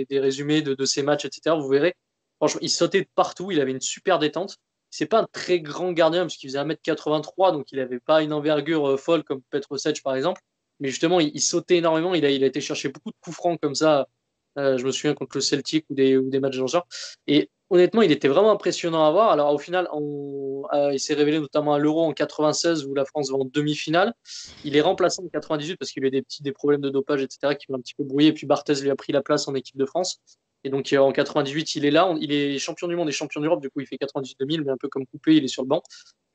résumés de ses matchs, etc., vous verrez, franchement, il sautait de partout, il avait une super détente. C'est pas un très grand gardien parce qu'il faisait 1,83 m, donc il n'avait pas une envergure folle comme Petr Cech par exemple. Mais justement, il sautait énormément. Il a été chercher beaucoup de coups francs comme ça. Je me souviens contre le Celtic ou des matchs dans le genre. Et honnêtement, il était vraiment impressionnant à voir. Alors au final, il s'est révélé notamment à l'Euro en 96 où la France va en demi-finale. Il est remplaçant en 98 parce qu'il a eu des problèmes de dopage, etc., qui l'ont un petit peu brouillé. Et puis Barthez lui a pris la place en équipe de France. Et donc en 98, il est là. Il est champion du monde et champion d'Europe. Du coup, il fait 98-2000, mais un peu comme coupé, il est sur le banc.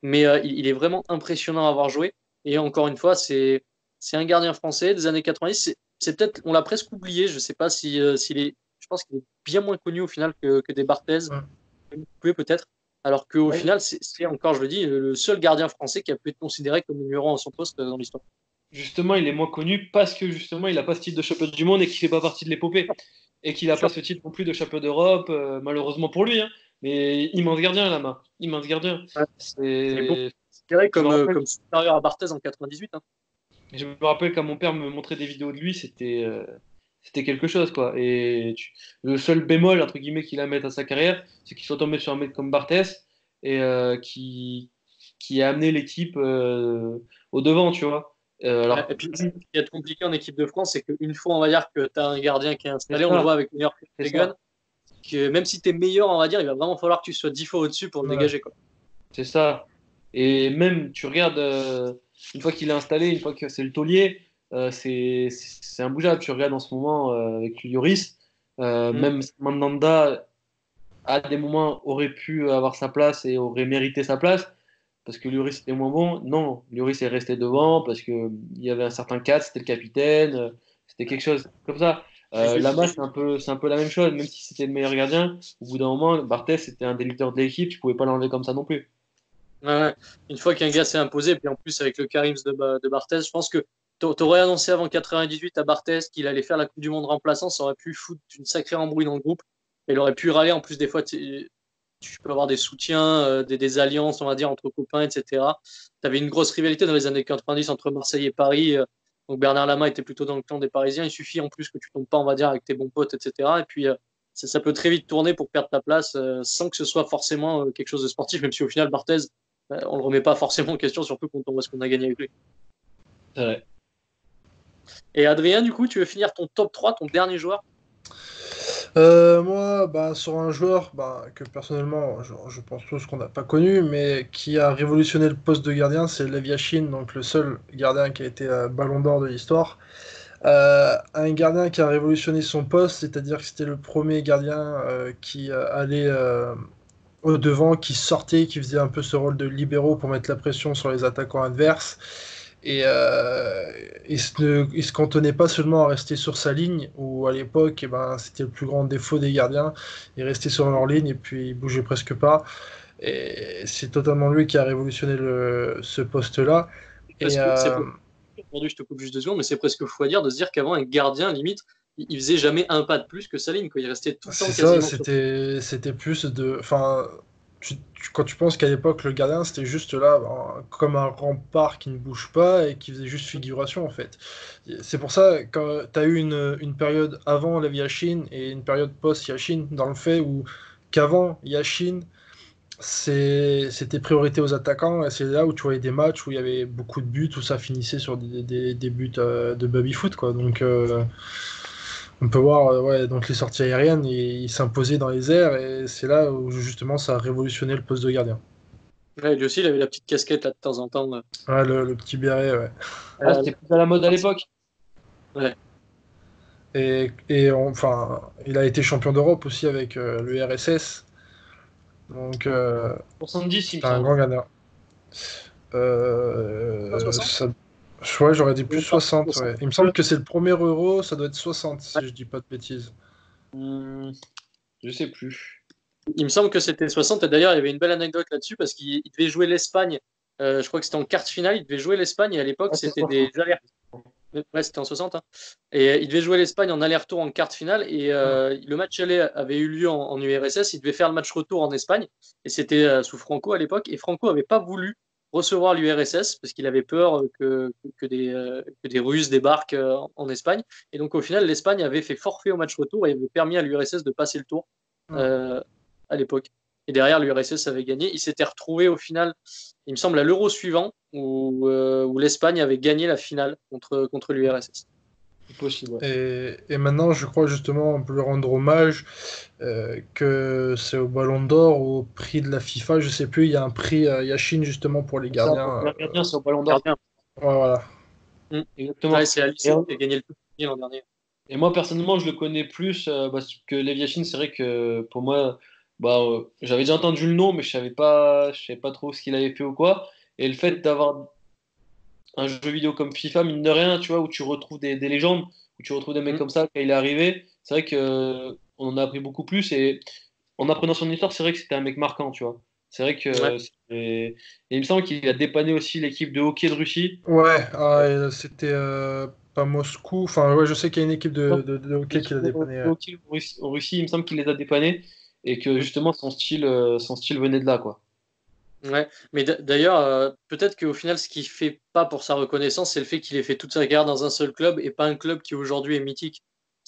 Mais il est vraiment impressionnant à avoir joué. Et encore une fois, c'est un gardien français des années 90. C'est peut-être, on l'a presque oublié. Je ne sais pas s'il est. Je pense qu'il est bien moins connu au final que des Barthez, Ouais. Coupé peut-être. Alors qu'au Ouais. final, c'est encore, je le dis, le seul gardien français qui a pu être considéré comme numéro un à son poste dans l'histoire. Justement, il est moins connu parce que justement il n'a pas ce titre de champion du monde et qu'il fait pas partie de l'épopée. Et qu'il n'a pas Sûr. ce titre non plus de champion d'Europe, malheureusement pour lui, hein. Mais immense gardien là-bas. Immense gardien. Ouais. C'est beaucoup C'est... considéré Je me rappelle, comme supérieur à Barthez en 98, hein. je me rappelle quand mon père me montrait des vidéos de lui, c'était quelque chose, quoi. Le seul bémol, entre guillemets, qu'il a à mettre à sa carrière, c'est qu'il soit tombé sur un mec comme Barthès et qui a amené l'équipe au devant, tu vois. Alors, Et puis, ce qui est compliqué en équipe de France, c'est qu'une fois, on va dire que tu as un gardien qui est installé, C'est on le ça. voit avec Neuer c'est Stegen, ça. que même si tu es meilleur, on va dire, il va vraiment falloir que tu sois 10 fois au-dessus pour le Ouais. dégager, quoi. C'est ça. Et même, tu regardes, une fois qu'il est installé, une fois que c'est le taulier, c'est imbougeable. Tu regardes en ce moment avec Lloris, Mm. même Mandanda, à des moments, aurait pu avoir sa place et aurait mérité sa place parce que Lloris était moins bon. Non, Lloris est resté devant parce qu'il y avait un certain cadre, c'était le capitaine, c'était quelque chose comme ça. Lama, c'est un peu la même chose, même si c'était le meilleur gardien. Au bout d'un moment, Barthez, c'était un des lutteurs de l'équipe, tu pouvais pas l'enlever comme ça non plus. Ouais, ouais. Une fois qu'un gars s'est imposé, puis en plus avec le Karims de Barthez, je pense que t'aurais annoncé avant 98 à Barthez qu'il allait faire la Coupe du Monde remplaçant, ça aurait pu foutre une sacrée embrouille dans le groupe. Et il aurait pu râler. En plus, des fois, tu peux avoir des soutiens, des alliances, on va dire, entre copains, etc. Tu avais une grosse rivalité dans les années 90 entre Marseille et Paris. Donc Bernard Lama était plutôt dans le clan des Parisiens. Il suffit en plus que tu tombes pas, on va dire, avec tes bons potes, etc. Et puis, ça peut très vite tourner pour perdre ta place sans que ce soit forcément quelque chose de sportif, même si au final, Barthez, on le remet pas forcément en question, surtout quand on voit ce qu'on a gagné avec lui. C'est vrai. Et Adrien, du coup, tu veux finir ton top 3, ton dernier joueur? Moi, bah, sur un joueur bah, que personnellement, je pense tous qu'on n'a pas connu, mais qui a révolutionné le poste de gardien, c'est Lev Yashin, donc le seul gardien qui a été Ballon d'Or de l'histoire. Un gardien qui a révolutionné son poste, c'est-à-dire que c'était le premier gardien qui allait au devant, qui sortait, qui faisait un peu ce rôle de libéraux pour mettre la pression sur les attaquants adverses. Et il se cantonnait pas seulement à rester sur sa ligne, où à l'époque, eh ben, c'était le plus grand défaut des gardiens. Ils restaient sur leur ligne et puis ils bougeaient presque pas. Et c'est totalement lui qui a révolutionné ce poste-là. Et Aujourd'hui, je te coupe juste 2 secondes, mais c'est presque fou à dire de se dire qu'avant, un gardien, limite, il faisait jamais un pas de plus que sa ligne, quoi. Il restait tout le temps c'est ça, quasiment sur. c'était plus de. Enfin, quand tu penses qu'à l'époque, le gardien, c'était juste là, ben, comme un rempart qui ne bouge pas et qui faisait juste figuration, en fait. C'est pour ça, quand tu as eu une période avant la Yashin et une période post-Yashin, dans le fait où qu'avant Yashin, c'était priorité aux attaquants, et c'est là où tu voyais des matchs où il y avait beaucoup de buts, où ça finissait sur des buts de baby-foot, quoi. Donc, on peut voir ouais, donc les sorties aériennes, il s'imposait dans les airs, et c'est là où justement ça a révolutionné le poste de gardien. Ouais, lui aussi, il avait la petite casquette là, de temps en temps. Ouais, le petit béret, ouais. Ah, c'était plus à la mode à l'époque. Ouais. Enfin, il a été champion d'Europe aussi avec le RSS, donc 70, il me c'était un semble. grand gardien. Pas 60? Ça... Ouais, j'aurais dit plus Ouais, 60, 60. ouais. Il me semble que c'est le premier euro, ça doit être 60, si je dis pas de bêtises. Hmm, je sais plus. Il me semble que c'était 60. Et d'ailleurs, il y avait une belle anecdote là-dessus parce qu'il devait jouer l'Espagne. Je crois que c'était en quart de finale. Il devait jouer l'Espagne et à l'époque, Ah, c'est c'était des 60. allers. Ouais, c'était en 60. Hein. Et il devait jouer l'Espagne en aller-retour en quart de finale. Et le match aller avait eu lieu en URSS. Il devait faire le match retour en Espagne. Et c'était sous Franco à l'époque. Et Franco n'avait pas voulu recevoir l'URSS parce qu'il avait peur que des Russes débarquent en Espagne. Et donc, au final, l'Espagne avait fait forfait au match retour et avait permis à l'URSS de passer le tour euh, à l'époque. Et derrière, l'URSS avait gagné. Il s'était retrouvé au final, il me semble, à l'Euro suivant, où l'Espagne avait gagné la finale contre l'URSS. C'est possible, ouais. Et maintenant, je crois justement, on peut lui rendre hommage que c'est au Ballon d'Or, au prix de la FIFA, je sais plus, il y a un prix Yashin justement pour les C'est ça, pour le gardiens. meilleur gardien, c'est au Ballon d'Or. Gardien. Ouais, voilà. Exactement. Ouais, c'est Alice Et, qui a gagné le tout l'an dernier. et moi, personnellement, je le connais plus parce que Lev Yashin, c'est vrai que pour moi, bah, j'avais déjà entendu le nom, mais je savais pas trop ce qu'il avait fait ou quoi. Et le fait d'avoir un jeu vidéo comme FIFA, mine de rien, tu vois, où tu retrouves des légendes, où tu retrouves des mecs Mm. comme ça quand il est arrivé, c'est vrai que on en a appris beaucoup plus. Et en apprenant son histoire, c'est vrai que c'était un mec marquant, tu vois. C'est vrai Ouais. que et il me semble qu'il a dépanné aussi l'équipe de hockey de Russie. Ouais, et c'était pas Moscou, enfin ouais, je sais qu'il y a une équipe de hockey qui l'a L'équipe de dépanné. Ouais. hockey en Russie, il me semble qu'il les a dépannés et que Mm. justement son style venait de là, quoi. Ouais. Mais d'ailleurs, peut-être qu'au final, ce qui fait pas pour sa reconnaissance, c'est le fait qu'il ait fait toute sa carrière dans un seul club et pas un club qui aujourd'hui est mythique.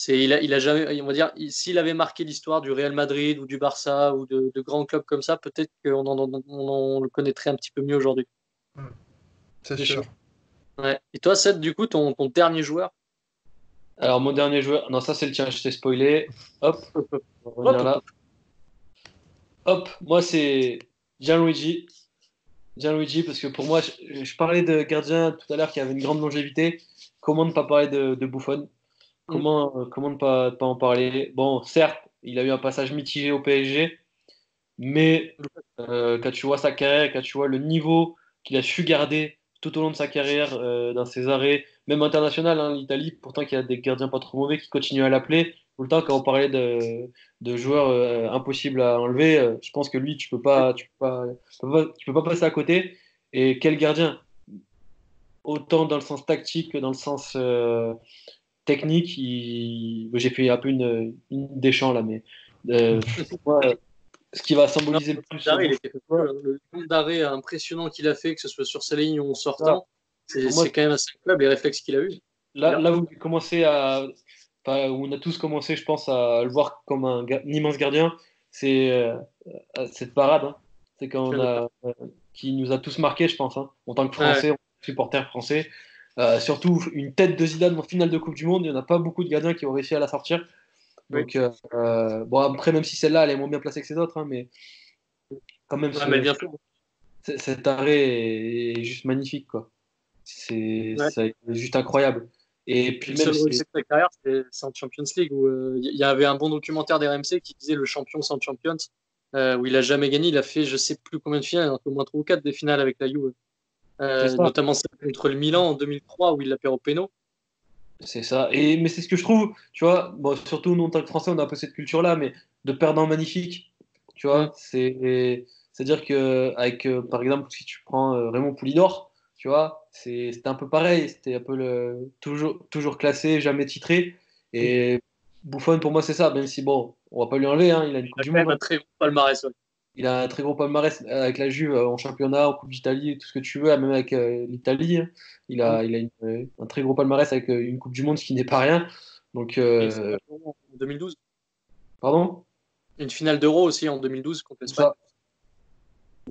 Il a jamais, on va dire, s'il avait marqué l'histoire du Real Madrid ou du Barça ou de grands clubs comme ça, peut-être qu'on on le connaîtrait un petit peu mieux aujourd'hui. Mm, c'est C'est sûr. sûr. Ouais. Et toi, Seth, du coup, ton dernier joueur? Alors, mon dernier joueur, non, ça c'est le tien, je t'ai spoilé. Hop, on va Hop, revenir hop, là. hop. Hop, moi c'est Gianluigi. Gianluigi, parce que pour moi, je parlais de gardien tout à l'heure qui avait une grande longévité. Comment ne pas parler de Buffon? Mm. Comment ne pas en parler? Bon, certes, il a eu un passage mitigé au PSG, mais quand tu vois sa carrière, quand tu vois le niveau qu'il a su garder tout au long de sa carrière, dans ses arrêts, même international, hein, l'Italie, pourtant qu'il y a des gardiens pas trop mauvais qui continuent à l'appeler. Tout le temps, quand on parlait de joueurs impossibles à enlever, je pense que lui, tu peux pas passer à côté. Et quel gardien? Autant dans le sens tactique que dans le sens technique, j'ai fait un peu une Deschamps là, mais moi, ce qui va Non, symboliser le le plus d'arrêt, il Buffon, était fabuleux, hein. Le nombre d'arrêts impressionnant qu'il a fait, que ce soit sur sa ligne ou en ça, sortant, pour moi, c'est quand même assez incroyable les réflexes qu'il a eu. là, là où j'ai commencé enfin, où on a tous commencé, je pense, à le voir comme un immense gardien, c'est cette parade. Hein. C'est quand qui nous a tous marqué, je pense, hein, en tant que Ouais, Français, en tant que supporter français. Surtout une tête de Zidane en finale de Coupe du Monde, il n'y en a pas beaucoup de gardiens qui ont réussi à la sortir. oui. Donc, bon, après, même si celle-là, elle est moins bien placée que ces autres, hein, mais quand même, Ouais, mais bien fait. cet arrêt est juste magnifique, quoi. Ouais. C'est juste incroyable. Et Et puis le même, seul regret de sa carrière, c'est en Champions League, où il y avait un bon documentaire d'RMC qui disait le champion sans Champions, où il a jamais gagné. Il a fait je sais plus combien de finales, au moins 3 ou 4 des finales avec la Juve. c'est ça. Notamment celle contre le Milan en 2003 où il l'a perd au péno. C'est ça. Mais c'est ce que je trouve, tu vois, bon, surtout nous en tant que Français, on a un peu cette culture-là, mais de perdre en magnifique, tu Mm. vois, c'est-à-dire que avec, par exemple, si tu prends Raymond Poulidor, tu vois, c'était un peu pareil, c'était un peu toujours classé, jamais titré. Et Buffon, pour moi, c'est ça, même si bon, on va pas lui enlever, hein, il a une Il Coupe a du quand Monde, même hein. un très gros palmarès. Ouais. Il a un très gros palmarès avec la Juve en championnat, en Coupe d'Italie, tout ce que tu veux, même avec l'Italie, hein. Mm. Un très gros palmarès avec une Coupe du Monde, ce qui n'est pas rien. Donc, Et une finale d'Euro en 2012. pardon? Une finale d'Euro aussi en 2012 contre C'est l'Espagne. ça.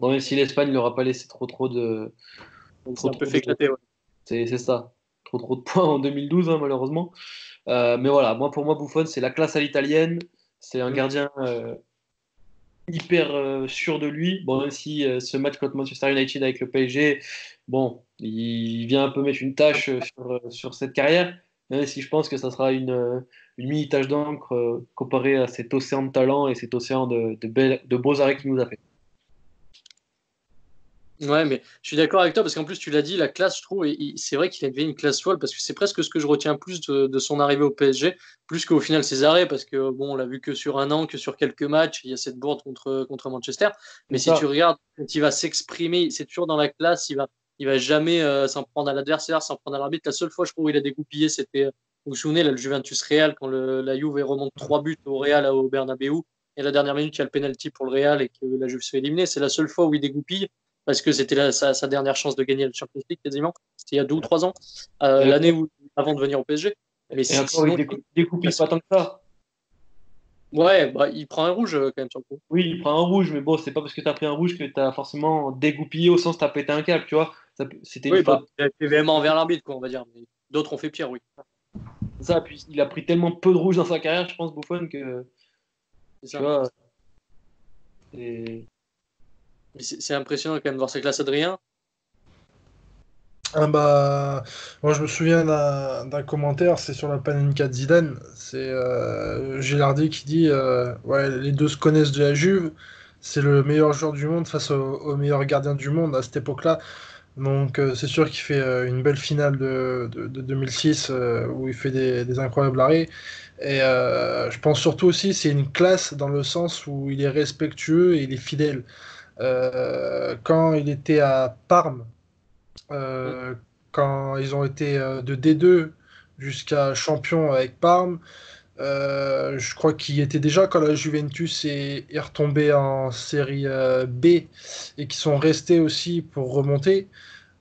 Bon, même si l'Espagne ne l'aura pas laissé Donc c'est trop, un peu trop fait de, éclater. Ouais. c'est ça, trop de points en 2012, hein, malheureusement. Mais voilà, pour moi, Buffon, c'est la classe à l'italienne. C'est un Mm. gardien hyper sûr de lui. Bon, même si ce match contre Manchester United avec le PSG, bon, il vient un peu mettre une tâche sur cette carrière. Même si je pense que ça sera une mini tâche d'encre comparée à cet océan de talent et cet océan de beaux arrêts qu'il nous a fait. Ouais, mais je suis d'accord avec toi parce qu'en plus, tu l'as dit, la classe, je trouve, c'est vrai qu'il avait une classe folle parce que c'est presque ce que je retiens plus de son arrivée au PSG, plus qu'au final ses arrêts parce que bon, on l'a vu que sur un an, que sur quelques matchs, il y a cette bourde contre Manchester. Mais C'est si tu ça. regardes, quand il va s'exprimer, c'est toujours dans la classe, il va jamais s'en prendre à l'adversaire, s'en prendre à l'arbitre. La seule fois, je trouve, où il a dégoupillé, c'était, vous vous souvenez, là, le Juventus Real, quand la Juve remonte 3 buts au Real au Bernabeu. Et à la dernière minute, il y a le penalty pour le Real et que la Juve se fait éliminer. C'est la seule fois où il dégoupille parce que c'était sa dernière chance de gagner le Champions League quasiment. C'était il y a 2 ou 3 ans, Et l'année encore, avant de venir au PSG. Mais et encore, sinon, il découpille pas tant que ça. ouais, bah, il prend un rouge quand même sur le coup. Oui, il prend un rouge, mais bon, c'est pas parce que t'as pris un rouge que t'as forcément dégoupillé au sens t'as pété un câble, tu vois. C'était une Oui, bah, faute. il a été véhément envers l'arbitre, quoi, on va dire. Mais d'autres ont fait pire, oui. Ça, puis il a pris tellement peu de rouge dans sa carrière, je pense, Buffon, que C'est tu ça. vois. c'est- Mais c'est impressionnant quand même de voir cette classe, Adrien. Ah bah, moi je me souviens d'un commentaire, c'est sur la Panenka de Zidane, c'est Gilardi qui dit ouais, les deux se connaissent de la Juve, c'est le meilleur joueur du monde face au meilleur gardien du monde à cette époque-là. Donc c'est sûr qu'il fait une belle finale de 2006 où il fait des incroyables arrêts. Et je pense surtout aussi c'est une classe dans le sens où il est respectueux et il est fidèle. Quand il était à Parme, Mm. euh, quand ils ont été de D2 jusqu'à champion avec Parme. Je crois qu'il était déjà quand la Juventus est retombée en série B et qui sont restés aussi pour remonter.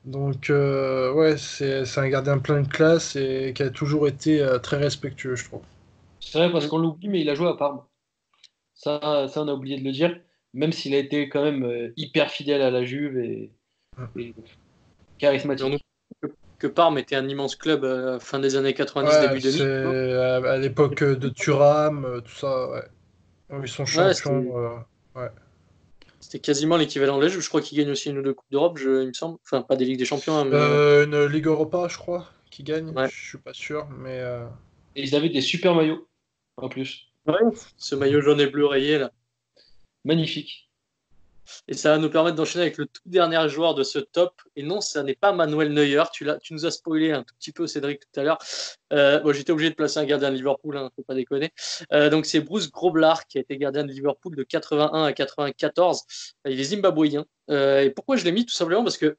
Donc ouais, c'est un gardien plein de classe et qui a toujours été très respectueux, je trouve. C'est vrai parce Mm. qu'on l'oublie, mais il a joué à Parme. Ça, on a oublié de le dire, même s'il a été quand même hyper fidèle à la Juve et Et on oublie charismatique. que Parme était un immense club fin des années 90, Ouais, début c'est 2000. à l'époque de Thuram, tout ça, ouais. Ils sont Ouais, champions. Ouais. c'était quasiment l'équivalent de la Juve. Je crois qu'ils gagnent aussi une ou deux Coupes d'Europe, il me semble. Enfin, pas des Ligues des Champions, hein, mais Une Ligue Europa, je crois, qui gagne. ouais. Je suis pas sûr, mais Et ils avaient des super maillots, en plus. Ouais, ce maillot jaune et bleu rayé, là. Magnifique. Et ça va nous permettre d'enchaîner avec le tout dernier joueur de ce top. Et non, ça n'est pas Manuel Neuer. Tu nous as spoilé un tout petit peu, Cédric, tout à l'heure. Bon, j'étais obligé de placer un gardien de Liverpool, hein, faut pas déconner. Donc, c'est Bruce Grobbelaar qui a été gardien de Liverpool de 81 à 94. Il est zimbabwéen. Et pourquoi je l'ai mis? Tout simplement parce que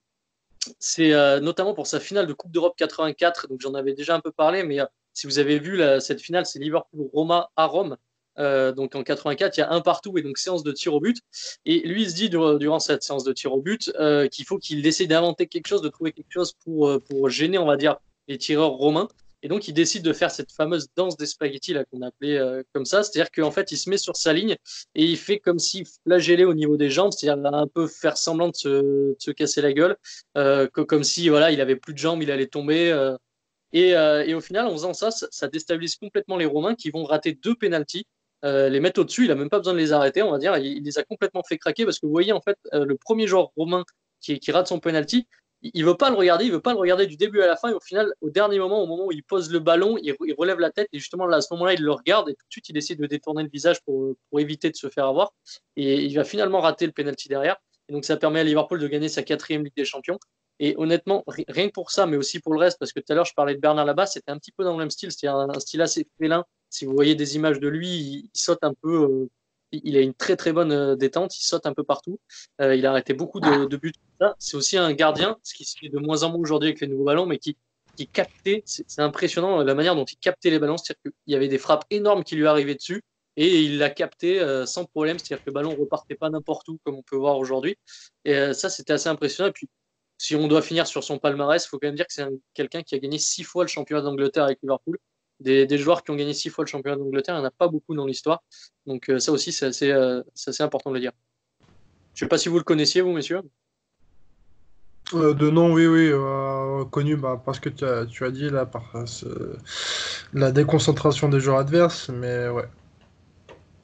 c'est notamment pour sa finale de Coupe d'Europe 84. Donc, j'en avais déjà un peu parlé, mais si vous avez vu cette finale, c'est Liverpool-Roma à Rome. Donc en 84, il y a un partout et donc séance de tir au but. Et lui, il se dit durant cette séance de tir au but qu'il faut qu'il essaie d'inventer quelque chose, de trouver quelque chose pour gêner, on va dire, les tireurs romains. Et donc, il décide de faire cette fameuse danse des spaghettis là qu'on appelait comme ça. C'est-à-dire qu'en fait, il se met sur sa ligne et il fait comme s'il flagellait au niveau des jambes, c'est-à-dire un peu faire semblant de se casser la gueule, comme si voilà, il avait plus de jambes, il allait tomber. Et au final, en faisant ça, ça déstabilise complètement les Romains qui vont rater deux pénaltys, les mettre au-dessus. Il n'a même pas besoin de les arrêter, on va dire. Il les a complètement fait craquer parce que vous voyez, en fait, le premier joueur romain qui rate son penalty, il ne veut pas le regarder, il veut pas le regarder du début à la fin. Et au final, au dernier moment, au moment où il pose le ballon, il relève la tête et justement, là, à ce moment-là, il le regarde et tout de suite, il essaie de détourner le visage pour éviter de se faire avoir. Et il va finalement rater le penalty derrière. Et donc, ça permet à Liverpool de gagner sa 4e Ligue des Champions. Et honnêtement, rien que pour ça, mais aussi pour le reste, parce que tout à l'heure, je parlais de Bernard Labat, c'était un petit peu dans le même style, c'était un style assez félin. Si vous voyez des images de lui, il saute un peu, il a une très très bonne détente, il saute un peu partout. Il a arrêté beaucoup de buts. C'est aussi un gardien, ce qui se fait de moins en moins aujourd'hui avec les nouveaux ballons, mais qui captait, c'est impressionnant la manière dont il captait les ballons, c'est-à-dire qu'il y avait des frappes énormes qui lui arrivaient dessus, et il l'a capté sans problème, c'est-à-dire que le ballon repartait pas n'importe où, comme on peut voir aujourd'hui. Et ça, c'était assez impressionnant. Et puis, si on doit finir sur son palmarès, il faut quand même dire que c'est quelqu'un qui a gagné 6 fois le championnat d'Angleterre avec Liverpool. Des joueurs qui ont gagné 6 fois le championnat d'Angleterre, il n'y en a pas beaucoup dans l'histoire. Donc ça aussi, c'est assez important de le dire. Je ne sais pas si vous le connaissiez, vous, messieurs. de nom, oui, oui, connu parce que tu as dit là, la déconcentration des joueurs adverses, mais ouais.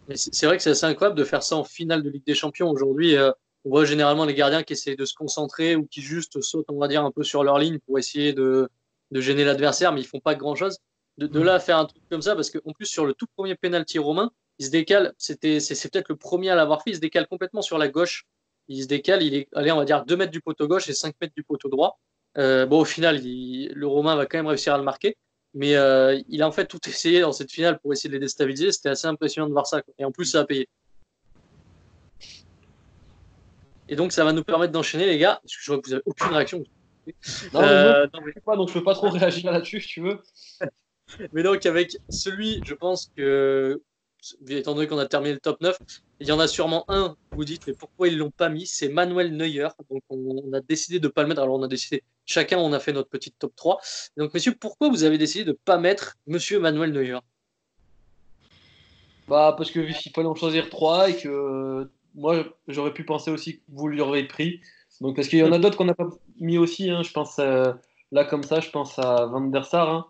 Mais c'est vrai que c'est assez incroyable de faire ça en finale de Ligue des Champions. Aujourd'hui, on voit généralement les gardiens qui essaient de se concentrer ou qui juste sautent, on va dire, un peu sur leur ligne pour essayer de gêner l'adversaire, mais ils font pas grand-chose. De là à faire un truc comme ça, parce qu'en plus, sur le tout premier penalty romain, il se décale, c'est peut-être le premier à l'avoir fait, il se décale complètement sur la gauche. Il se décale, il est, allez, on va dire 2 mètres du poteau gauche et 5 mètres du poteau droit. Bon, au final, le Romain va quand même réussir à le marquer. Mais il a en fait tout essayé dans cette finale pour essayer de les déstabiliser. C'était assez impressionnant de voir ça, quoi. Et en plus, ça a payé. Et donc, ça va nous permettre d'enchaîner, les gars. Parce que je vois que vous n'avez aucune réaction. Non, Non, je sais pas, donc je peux pas trop réagir là-dessus, si tu veux. mais donc, avec celui, je pense que, étant donné qu'on a terminé le top 9, il y en a sûrement un, vous dites, mais pourquoi ils ne l'ont pas mis? C'est Manuel Neuer. Donc, on a décidé de ne pas le mettre. Alors, on a décidé, chacun, on a fait notre petite top 3. Donc, messieurs, pourquoi vous avez décidé de ne pas mettre Monsieur Manuel Neuer? Bah, parce que il fallait en choisir trois et que moi, j'aurais pu penser aussi que vous lui auriez pris. Donc, parce qu'il y en a d'autres qu'on n'a pas mis aussi, hein. Je pense, là, comme ça, je pense à Van der Sar, hein.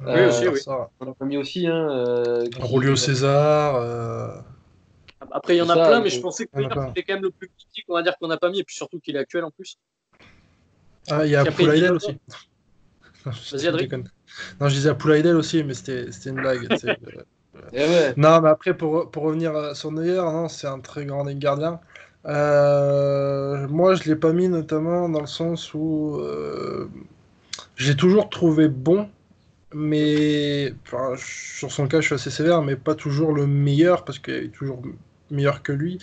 Oui, aussi, oui. Ça. On n'a pas mis aussi, hein, Julio César. Après, il y c'est en a ça, plein, mais je pensais que Il y en a Neuer, plein. c'était quand même le plus critique, on va dire, qu'on n'a pas mis, et puis surtout qu'il est actuel en plus. Ah, il y a Puis après, il dit Poulaïdel non, aussi. Non, vas-y, je Adrien. déconne. Non, je disais à Poulaïdel aussi, mais c'était une blague. Et ouais. Non, mais après, pour revenir sur Neuer, non, c'est un très grand gardien. Moi, je l'ai pas mis notamment dans le sens où j'ai toujours trouvé bon, mais enfin, sur son cas, je suis assez sévère, mais pas toujours le meilleur, parce qu'il est toujours meilleur que lui.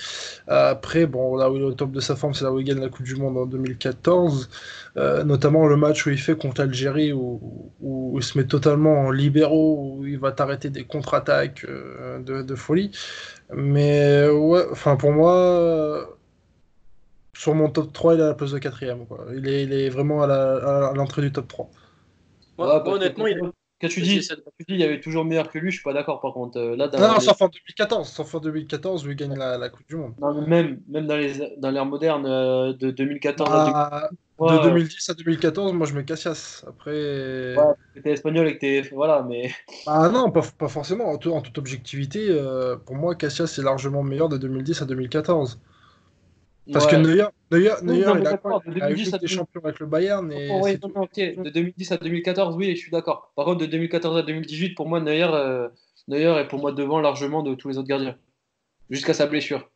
Après, bon, là où il est au top de sa forme, c'est là où il gagne la Coupe du Monde en 2014, notamment le match où il fait contre l'Algérie, où il se met totalement en libéraux, où il va t'arrêter des contre-attaques de folie. Mais ouais, enfin pour moi, sur mon top 3, il est à la place de quatrième, quoi. Il est vraiment à l'entrée du top 3. Ouais, Moi, parce que honnêtement, quand tu vas-y, dis, il y avait toujours meilleur que lui, je suis pas d'accord par contre. Là, Non, dans non, les... sauf en 2014 où il gagne la Coupe du Monde. non, mais même dans l'ère moderne de 2014 à Bah, 2000. De 2010 à 2014, moi je mets Cassias. Après. Ouais, t'es espagnol et que t'es. Voilà, mais. Ah non, pas forcément. En toute objectivité, pour moi, Cassias est largement meilleur de 2010 à 2014. Parce que Ouais. Oui, non, Neuer, mais d'accord, de il a une 2010 Ligue à des 2000. Champions avec le Bayern Oh, et oui, c'est non, tout. non, ok. De 2010 à 2014, oui, je suis d'accord. Par contre, de 2014 à 2018, pour moi, Neuer est pour moi devant largement de tous les autres gardiens. Jusqu'à sa blessure.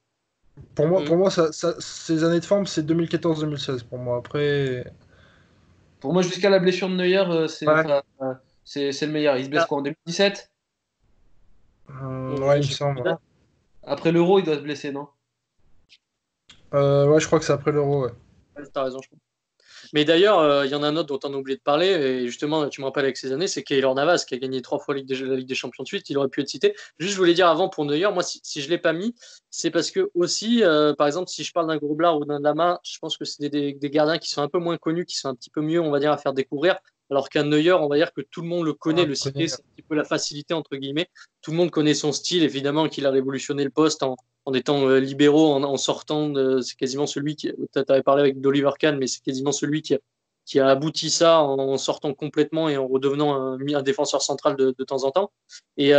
Mm. Pour moi ces années de forme, c'est 2014-2016 pour moi. Après. Pour moi, jusqu'à la blessure de Neuer, Ouais. c'est le meilleur. Il se blesse Ah, quoi en 2017? Ouais, il me j'ai semble. pas- Après l'Euro, il doit se blesser, non? Ouais, je crois que c'est après l'Euro, ouais. T'as raison, je crois. Mais d'ailleurs, il y en a un autre dont on a oublié de parler, et justement, tu me rappelles avec ces années, c'est Keylor Navas qui a gagné 3 fois la Ligue des Champions de suite. Il aurait pu être cité. Juste, je voulais dire avant pour Neuer, moi, si je ne l'ai pas mis, c'est parce que aussi, par exemple, si je parle d'un Groblar ou d'un Lama, je pense que c'est des gardiens qui sont un peu moins connus, qui sont un petit peu mieux, on va dire, à faire découvrir. Alors qu'un Neuer, on va dire que tout le monde le connaît, Ah, le je citer, connais. c'est un petit peu la facilité, entre guillemets. Tout le monde connaît son style, évidemment, qu'il a révolutionné le poste en étant libéraux, en sortant. C'est quasiment celui qui. Tu avais parlé avec d'Oliver Kahn, mais c'est quasiment celui qui a abouti ça en sortant complètement et en redevenant un défenseur central de temps en temps. Et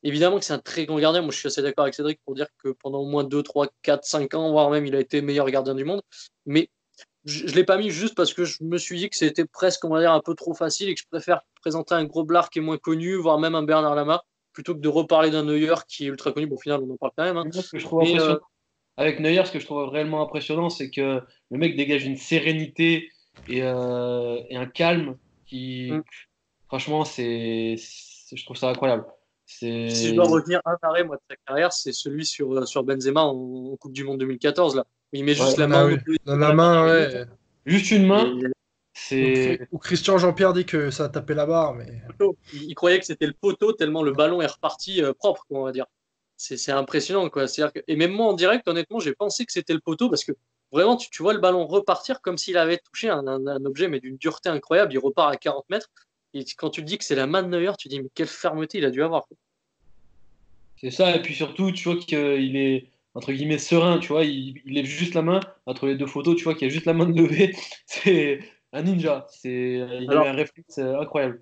évidemment que c'est un très grand gardien. Moi, je suis assez d'accord avec Cédric pour dire que pendant au moins 2, 3, 4, 5 ans, voire même, il a été meilleur gardien du monde. Mais je ne l'ai pas mis juste parce que je me suis dit que c'était presque, on va dire, un peu trop facile et que je préfère présenter un gros Blard qui est moins connu, voire même un Bernard Lama, plutôt que de reparler d'un Neuer qui est ultra connu. Bon, au final, on en parle quand même. Hein. Mais moi, ce que je trouve Mais impressionnant avec Neuer, ce que je trouve réellement impressionnant, c'est que le mec dégage une sérénité et un calme qui, franchement, je trouve ça incroyable. si je dois C'est retenir un arrêt moi, de sa carrière, c'est celui sur Benzema en Coupe du Monde 2014. Là. Il met juste ouais, la main Ah en oui. opposition Dans dans la la main, dernière minute. ouais. juste une main, Et c'est Ou Christian Jean-Pierre dit que ça a tapé la barre, mais. il croyait que c'était le poteau tellement le ballon est reparti propre, on va dire. C'est impressionnant. Quoi. Et même moi en direct, honnêtement, j'ai pensé que c'était le poteau parce que vraiment, tu vois le ballon repartir comme s'il avait touché un objet, mais d'une dureté incroyable. Il repart à 40 mètres. Et quand tu te dis que c'est la main de Neuer, tu te dis, mais quelle fermeté il a dû avoir. Quoi. c'est ça. Et puis surtout, tu vois qu'il est entre guillemets serein. Tu vois, il lève juste la main entre les deux photos. Tu vois qu'il a juste la main de lever. C'est un ninja. Il a eu Alors, un réflexe incroyable.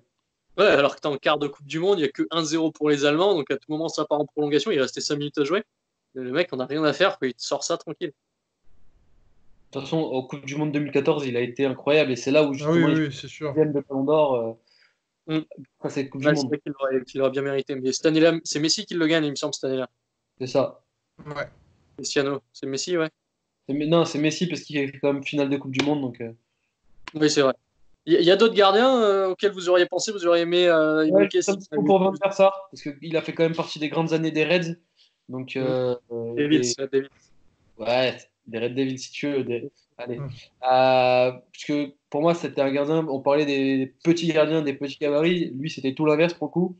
ouais, alors que tu es en quart de Coupe du Monde, il n'y a que 1-0 pour les Allemands, donc à tout moment ça part en prolongation, il restait 5 minutes à jouer. Et le mec, on n'a rien à faire, quoi. Il te sort ça tranquille. De toute façon, au Coupe du Monde 2014, il a été incroyable et c'est là où Ah oui, justement il oui, c'est sûr. gagne le Ballon d'Or Mm. à cette Coupe du Ouais, c'est Monde. vrai qu'il aurait bien mérité. Mais cette année-là, c'est Messi qui le gagne, il me semble, cette année-là. C'est ça. Ouais. Cristiano, c'est Messi, ouais. Non, c'est Messi parce qu'il a fait quand même finale de Coupe du Monde. Donc, Oui, c'est vrai. Il y a d'autres gardiens auxquels vous auriez pensé, vous auriez aimé ouais, évoquer juste un si petit vous mot aviez pour Van plus. der Sar parce qu'il a fait quand même partie des grandes années des Reds. Donc, Mm. David, c'est David. ouais, des Red Devils si tu veux. Allez. Mm. Parce que pour moi, c'était un gardien. On parlait des petits gardiens, des petits gabarits. Lui, c'était tout l'inverse pour le coup.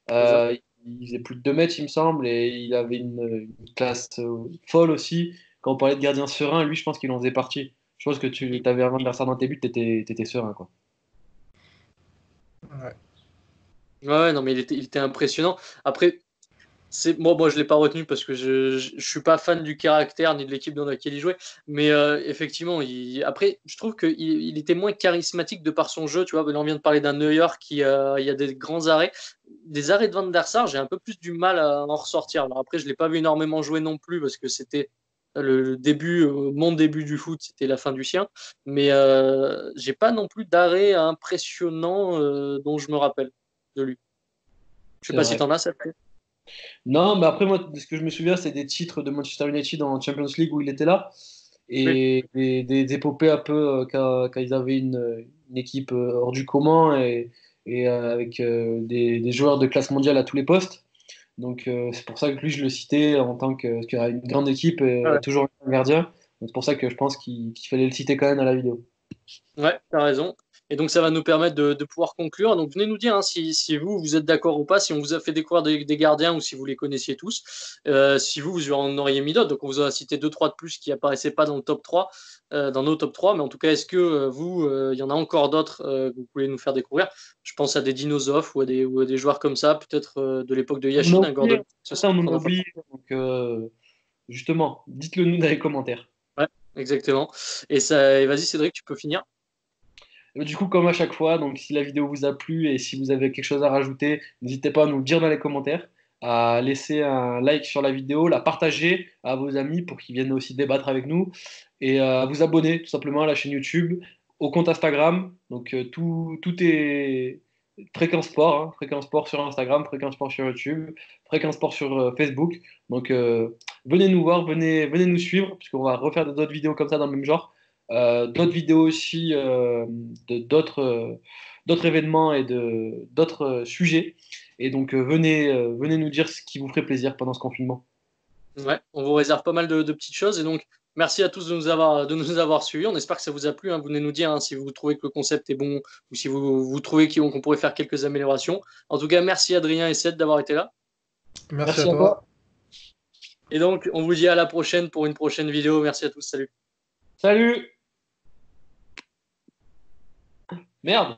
C'est ça. Il faisait plus de 2 mètres, il me semble, et il avait une classe folle aussi. Quand on parlait de gardien serein, lui, je pense qu'il en faisait partie. Je pense que tu avais un Van der Sar dans tes buts, t'étais serein, quoi. Ouais. Ouais, non, mais il était impressionnant. Après, moi, je l'ai pas retenu parce que je suis pas fan du caractère ni de l'équipe dans laquelle il jouait. Mais effectivement, après, je trouve qu'il était moins charismatique de par son jeu. Tu vois, là, on vient de parler d'un Neuer qui il y a des grands arrêts. Des arrêts de Van der Sar, j'ai un peu plus du mal à en ressortir. Alors après, je l'ai pas vu énormément jouer non plus parce que c'était le début, mon début du foot, c'était la fin du sien. Mais j'ai pas non plus d'arrêt impressionnant dont je me rappelle de lui. Je sais C'est pas si vrai. t'en as, ça. Non, mais après, moi, de ce que je me souviens, c'est des titres de Manchester United en Champions League où il était là, Oui. et des épopées un peu quand ils avaient une équipe hors du commun et avec des joueurs de classe mondiale à tous les postes. Donc c'est pour ça que lui, je le citais en tant qu'une grande équipe et toujours un gardien. Donc, c'est pour ça que je pense qu'il fallait le citer quand même à la vidéo. Ouais, t'as raison. Et donc, ça va nous permettre de pouvoir conclure. Donc, venez nous dire hein, si vous êtes d'accord ou pas, si on vous a fait découvrir des gardiens ou si vous les connaissiez tous. Si vous en auriez mis d'autres. Donc, on vous a cité deux, trois de plus qui apparaissaient pas dans le top 3, dans nos top 3. Mais en tout cas, est-ce que vous, il y en a encore d'autres que vous pouvez nous faire découvrir? Je pense à des dinosaures ou à des joueurs comme ça, peut-être de l'époque de On en Yashin, a un oublié, Gordon. certains on en a oublié. Donc justement, dites-le nous dans les commentaires. Ouais. Exactement. Et vas-y Cédric, tu peux finir. Du coup, comme à chaque fois, donc si la vidéo vous a plu et si vous avez quelque chose à rajouter, n'hésitez pas à nous le dire dans les commentaires, à laisser un like sur la vidéo, la partager à vos amis pour qu'ils viennent aussi débattre avec nous et à vous abonner tout simplement à la chaîne YouTube, au compte Instagram. Donc tout est Fréquence Sport, hein, Fréquence Sport sur Instagram, Fréquence Sport sur YouTube, Fréquence Sport sur Facebook. Donc venez nous voir, venez nous suivre puisqu'on va refaire d'autres vidéos comme ça dans le même genre. D'autres vidéos aussi d'autres événements et d'autres sujets. Et donc, venez nous dire ce qui vous ferait plaisir pendant ce confinement. Ouais, on vous réserve pas mal de petites choses. Et donc, merci à tous de nous avoir suivis. On espère que ça vous a plu, hein. Vous venez nous dire, hein, si vous trouvez que le concept est bon ou si vous trouvez qu'on pourrait faire quelques améliorations. En tout cas, merci Adrien et Seth d'avoir été là. Merci à Merci à toi. toi. Et donc, on vous dit à la prochaine pour une prochaine vidéo. Merci à tous. Salut. Salut! Merde!